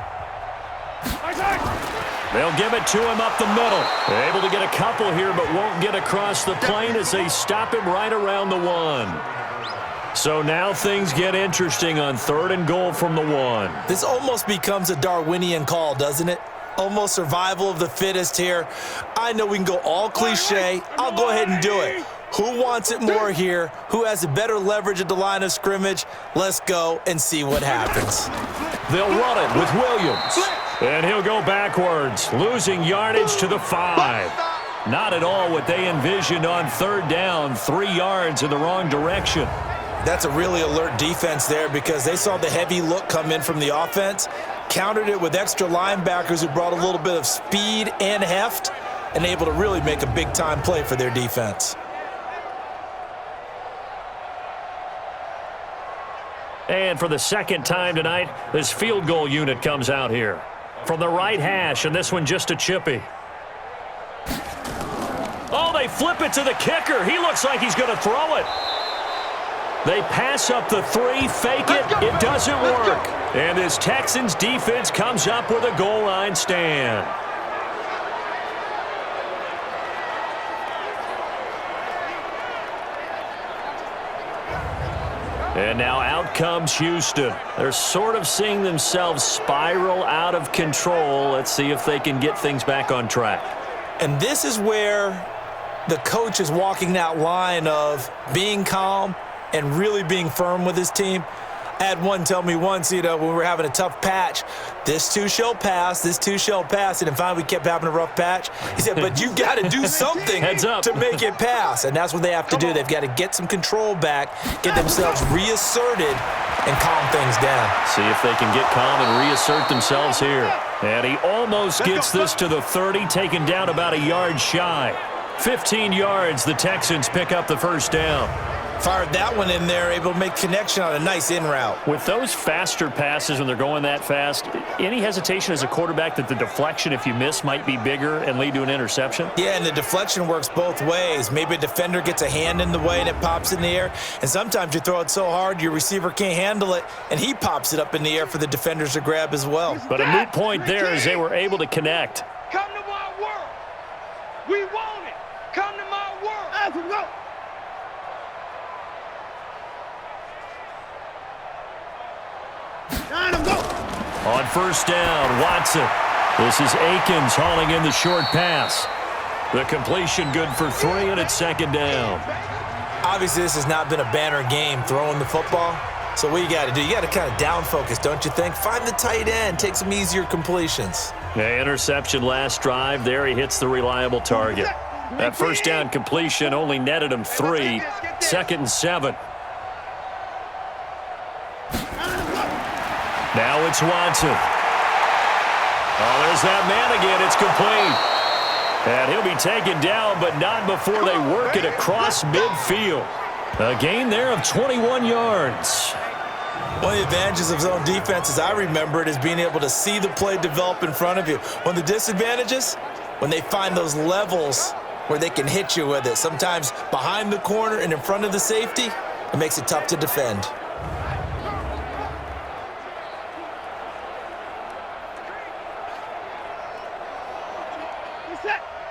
They'll give it to him up the middle. Able to get a couple here, but won't get across the plane as they stop him right around the 1. So now things get interesting on 3rd and goal from the 1. This almost becomes a Darwinian call, doesn't it? Almost survival of the fittest here. I know we can go all cliche. I'll go ahead and do it. Who wants it more here? Who has a better leverage at the line of scrimmage? Let's go and see what happens. They'll run it with Williams. And he'll go backwards, losing yardage to the 5. Not at all what they envisioned on 3rd down, 3 yards in the wrong direction. That's a really alert defense there because they saw the heavy look come in from the offense, countered it with extra linebackers who brought a little bit of speed and heft, and able to really make a big-time play for their defense. And for the 2nd time tonight, this field goal unit comes out here. From the right hash, and this one just a chippy. Oh, they flip it to the kicker. He looks like he's going to throw it. They pass up the 3, fake it. It doesn't work. And this Texans defense comes up with a goal line stand. And now out comes Houston. They're sort of seeing themselves spiral out of control. Let's see if they can get things back on track. And this is where the coach is walking that line of being calm and really being firm with his team. I had one tell me once, when we were having a tough patch, this too shall pass, this too shall pass. And finally we kept having a rough patch. He said, but you got to do something to make it pass. And that's what they have to do. They've got to get some control back, get themselves reasserted, and calm things down. See if they can get calm and reassert themselves here. And he almost gets this to the 30, taken down about a yard shy. 15 yards, the Texans pick up the 1st down. Fired that one in there, able to make connection on a nice in route. With those faster passes when they're going that fast, any hesitation as a quarterback that the deflection, if you miss, might be bigger and lead to an interception? Yeah, and the deflection works both ways. Maybe a defender gets a hand in the way and it pops in the air. And sometimes you throw it so hard your receiver can't handle it, and he pops it up in the air for the defenders to grab as well. But a moot point there as they were able to connect. Come to my world. We want it. Come to my world. Let's go. On 1st down, Watson. This is Akins hauling in the short pass. The completion good for 3, and it's 2nd down. Obviously, this has not been a banner game throwing the football. So what you got to do, you got to kind of down focus, don't you think? Find the tight end, take some easier completions. The interception last drive. There he hits the reliable target. That 1st down completion only netted him 3. 2nd and 7. Now it's Watson. Oh, there's that man again. It's complete. And he'll be taken down, but not before they work it across midfield. A gain there of 21 yards. One of the advantages of zone defense, as I remember it, is being able to see the play develop in front of you. One of the disadvantages, when they find those levels where they can hit you with it, sometimes behind the corner and in front of the safety, it makes it tough to defend.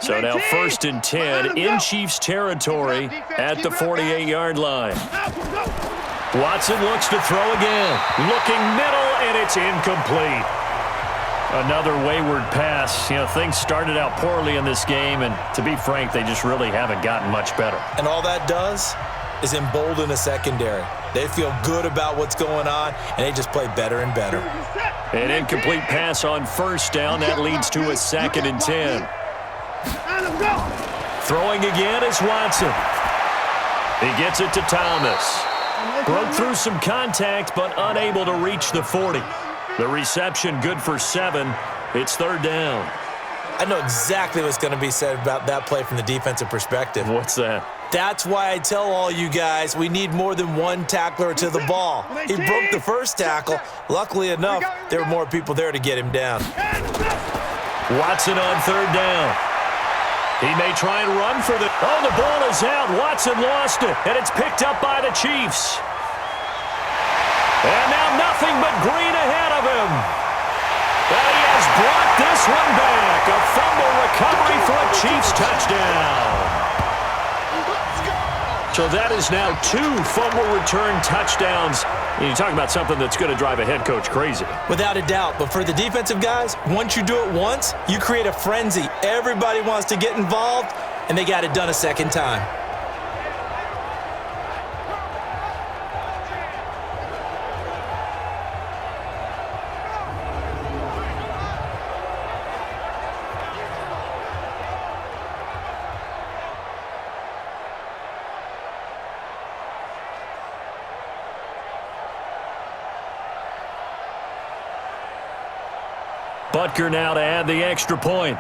So now 1st and 10 in Chiefs territory at the 48-yard line. Watson looks to throw again. Looking middle, and it's incomplete. Another wayward pass. Things started out poorly in this game, and to be frank, they just really haven't gotten much better. And all that does is embolden a secondary. They feel good about what's going on, and they just play better and better. An incomplete pass on 1st down. That leads to a 2nd and 10. Throwing again is Watson. He gets it to Thomas. Broke through some contact, but unable to reach the 40. The reception good for 7. It's 3rd down. I know exactly what's going to be said about that play from the defensive perspective. What's that? That's why I tell all you guys we need more than one tackler to the ball. He broke the first tackle. Luckily enough, there were more people there to get him down. Watson on third down. He may try and run for the... Oh, the ball is out. Watson lost it, and it's picked up by the Chiefs. And now nothing but green ahead of him. And he has brought this one back. A fumble recovery for a Chiefs touchdown. So that is now 2 fumble return touchdowns. You talk about something that's going to drive a head coach crazy. Without a doubt. But for the defensive guys, once you do it once, you create a frenzy. Everybody wants to get involved, and they got it done a second time. Butker now to add the extra point.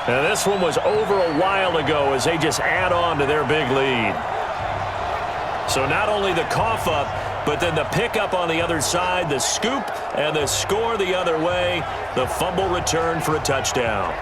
And this one was over a while ago as they just add on to their big lead. So not only the cough up, but then the pickup on the other side, the scoop, and the score the other way, the fumble return for a touchdown.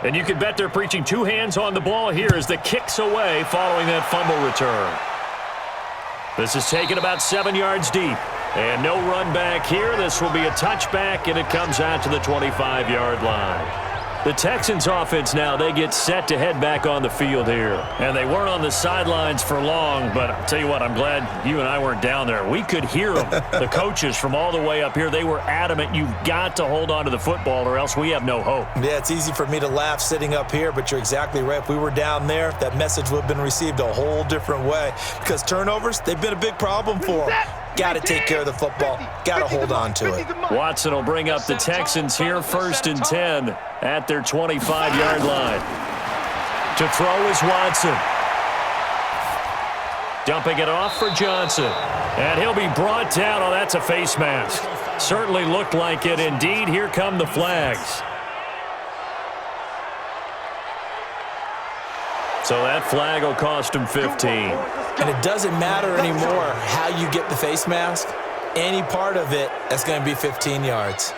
And you can bet they're preaching 2 hands on the ball here as the kick's away following that fumble return. This is taken about 7 yards deep. And no run back here. This will be a touchback, and it comes out to the 25-yard line. The Texans offense now, they get set to head back on the field here. And they weren't on the sidelines for long, but I'll tell you what, I'm glad you and I weren't down there. We could hear them. The coaches from all the way up here, they were adamant, you've got to hold on to the football or else we have no hope. Yeah, it's easy for me to laugh sitting up here, but you're exactly right. If we were down there, that message would have been received a whole different way. Because turnovers, they've been a big problem for them. Got to take care of the football. Got to hold on to it. Watson will bring up the Texans here, 1st and 10 at their 25-yard line. To throw is Watson. Dumping it off for Johnson. And he'll be brought down. Oh, that's a face mask. Certainly looked like it. Indeed, here come the flags. So that flag will cost him 15. And it doesn't matter anymore how you get the face mask. Any part of it, that's going to be 15 yards.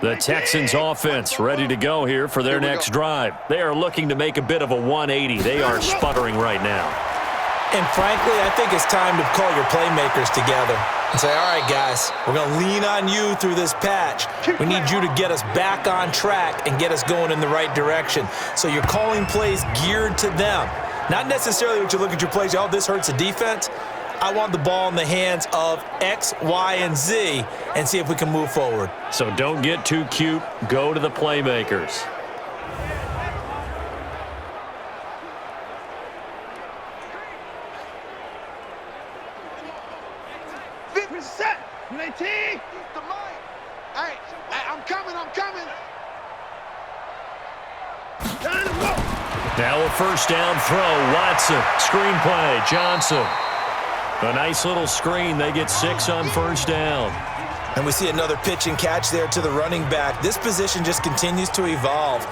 The Texans offense ready to go here for their next drive. They are looking to make a bit of a 180. They are sputtering right now. And frankly, I think it's time to call your playmakers together and say, all right, guys, we're going to lean on you through this patch. We need you to get us back on track and get us going in the right direction. So you're calling plays geared to them. Not necessarily what you look at your plays, oh, this hurts the defense. I want the ball in the hands of X, Y, and Z and see if we can move forward. So don't get too cute. Go to the playmakers. Set. 19. Hey, I'm coming. Now a first down throw. Watson. Screen play. Johnson. A nice little screen. They get 6 on first down. And we see another pitch and catch there to the running back. This position just continues to evolve.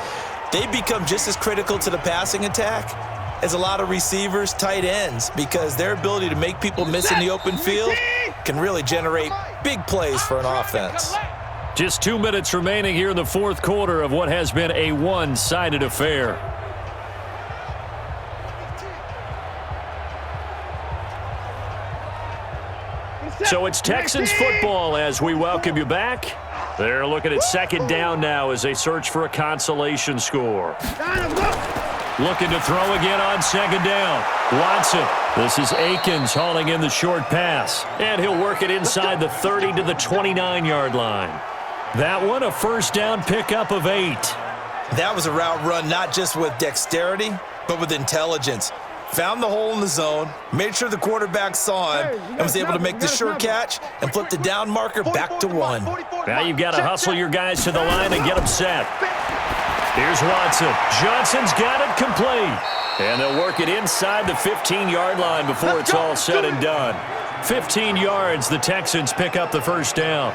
They become just as critical to the passing attack as a lot of receivers, tight ends, because their ability to make people miss in the open field can really generate big plays for an offense. Just 2 minutes remaining here in the fourth quarter of what has been a one-sided affair. So it's Texans football as we welcome you back. They're looking at second down now as they search for a consolation score. Looking to throw again on second down. Watson. This is Akins hauling in the short pass. And he'll work it inside the 30 to the 29-yard line. That one a first down pickup of 8. That was a route run not just with dexterity, but with intelligence. Found the hole in the zone, made sure the quarterback saw him, and was able to make the sure catch and flip the down marker back to 1. Now you've got to hustle your guys to the line and get them set. Here's Watson. Johnson's got it complete. And they'll work it inside the 15-yard line before it's all said and done. 15 yards, the Texans pick up the first down.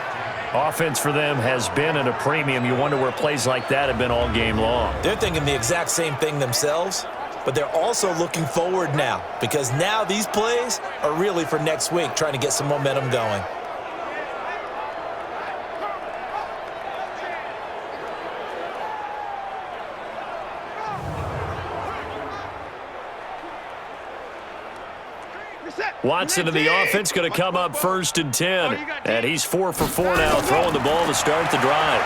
Offense for them has been at a premium. You wonder where plays like that have been all game long. They're thinking the exact same thing themselves, but they're also looking forward now because now these plays are really for next week, trying to get some momentum going. Watson in the offense going to come up first and 10. And he's 4 for 4 now, throwing the ball to start the drive.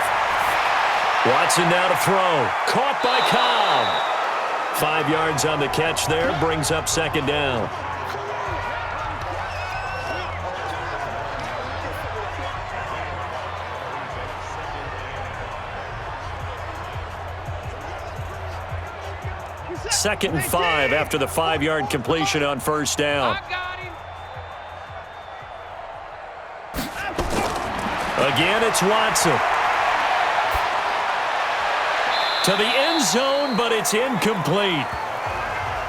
Watson now to throw. Caught by Cobb. 5 yards on the catch there, brings up second down. Second and 5 after the 5-yard completion on first down. Again, it's Watson. To the end zone, but it's incomplete.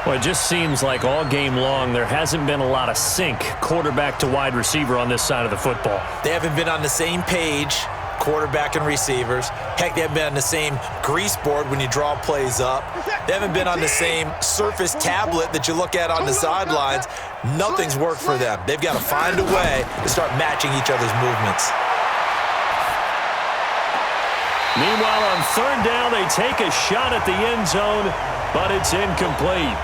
Well, it just seems like all game long there hasn't been a lot of sync quarterback to wide receiver on this side of the football. They haven't been on the same page, quarterback and receivers. Heck, they haven't been on the same grease board when you draw plays up. They haven't been on the same surface tablet that you look at on the sidelines. Nothing's worked for them. They've got to find a way to start matching each other's movements. Meanwhile, on third down, they take a shot at the end zone, but it's incomplete.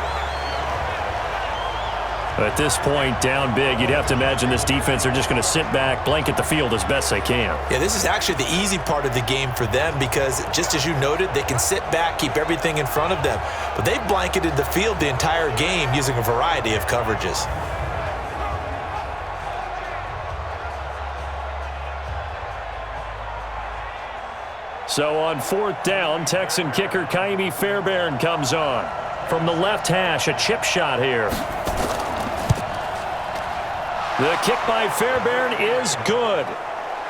At this point, down big, you'd have to imagine this defense are just going to sit back, blanket the field as best they can. Yeah, this is actually the easy part of the game for them because, just as you noted, they can sit back, keep everything in front of them. But they've blanketed the field the entire game using a variety of coverages. So on fourth down, Texan kicker Kaimi Fairbairn comes on. From the left hash, a chip shot here. The kick by Fairbairn is good.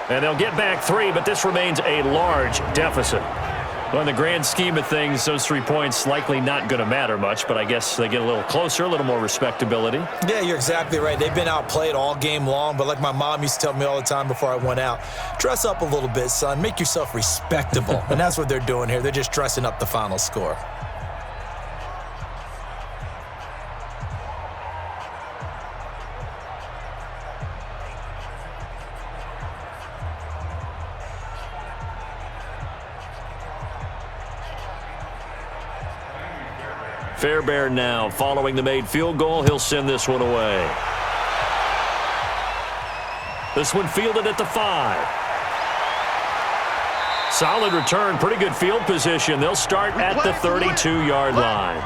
And they'll get back 3, but this remains a large deficit. Well, in the grand scheme of things, those 3 points likely not going to matter much, but I guess they get a little closer, a little more respectability. Yeah, you're exactly right. They've been outplayed all game long, but like my mom used to tell me all the time before I went out, dress up a little bit, son. Make yourself respectable. And that's what they're doing here. They're just dressing up the final score. Fairbairn now, following the made field goal, he'll send this one away. This one fielded at the 5. Solid return, pretty good field position. They'll start at the 32-yard line.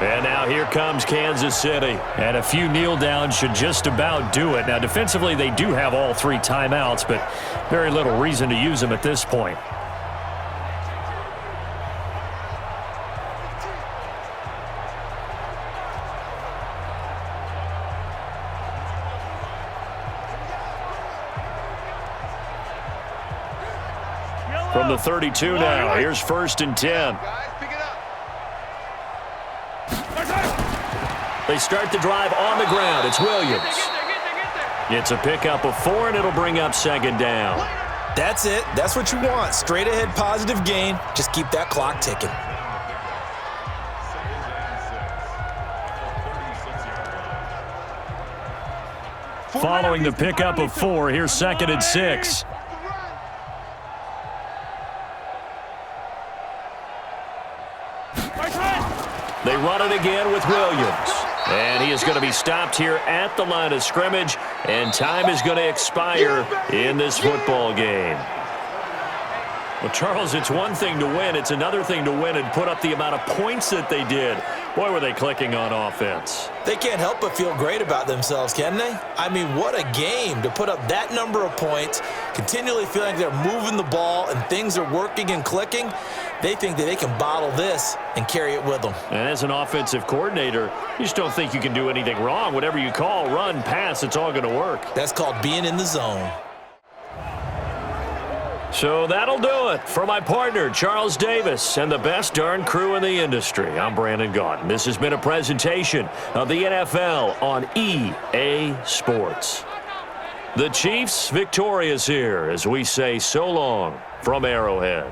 And now here comes Kansas City. And a few kneel downs should just about do it. Now, defensively, they do have all 3 timeouts, but very little reason to use them at this point. From the 32 now, here's first and 10. They start the drive on the ground. It's Williams. It's a pickup of 4, and it'll bring up second down. That's it. That's what you want. Straight ahead, positive gain. Just keep that clock ticking. Following the pickup of 4, here's 2nd and 6. They run it again with Williams. And he is going to be stopped here at the line of scrimmage, and time is going to expire in this football game. Well, Charles, it's one thing to win. It's another thing to win and put up the amount of points that they did. Boy, were they clicking on offense. They can't help but feel great about themselves, can they? I mean, what a game to put up that number of points, continually feeling like they're moving the ball and things are working and clicking. They think that they can bottle this and carry it with them. And as an offensive coordinator, you just don't think you can do anything wrong. Whatever you call, run, pass, it's all going to work. That's called being in the zone. So that'll do it for my partner, Charles Davis, and the best darn crew in the industry. I'm Brandon Gaudin. This has been a presentation of the NFL on EA Sports. The Chiefs victorious here as we say so long from Arrowhead.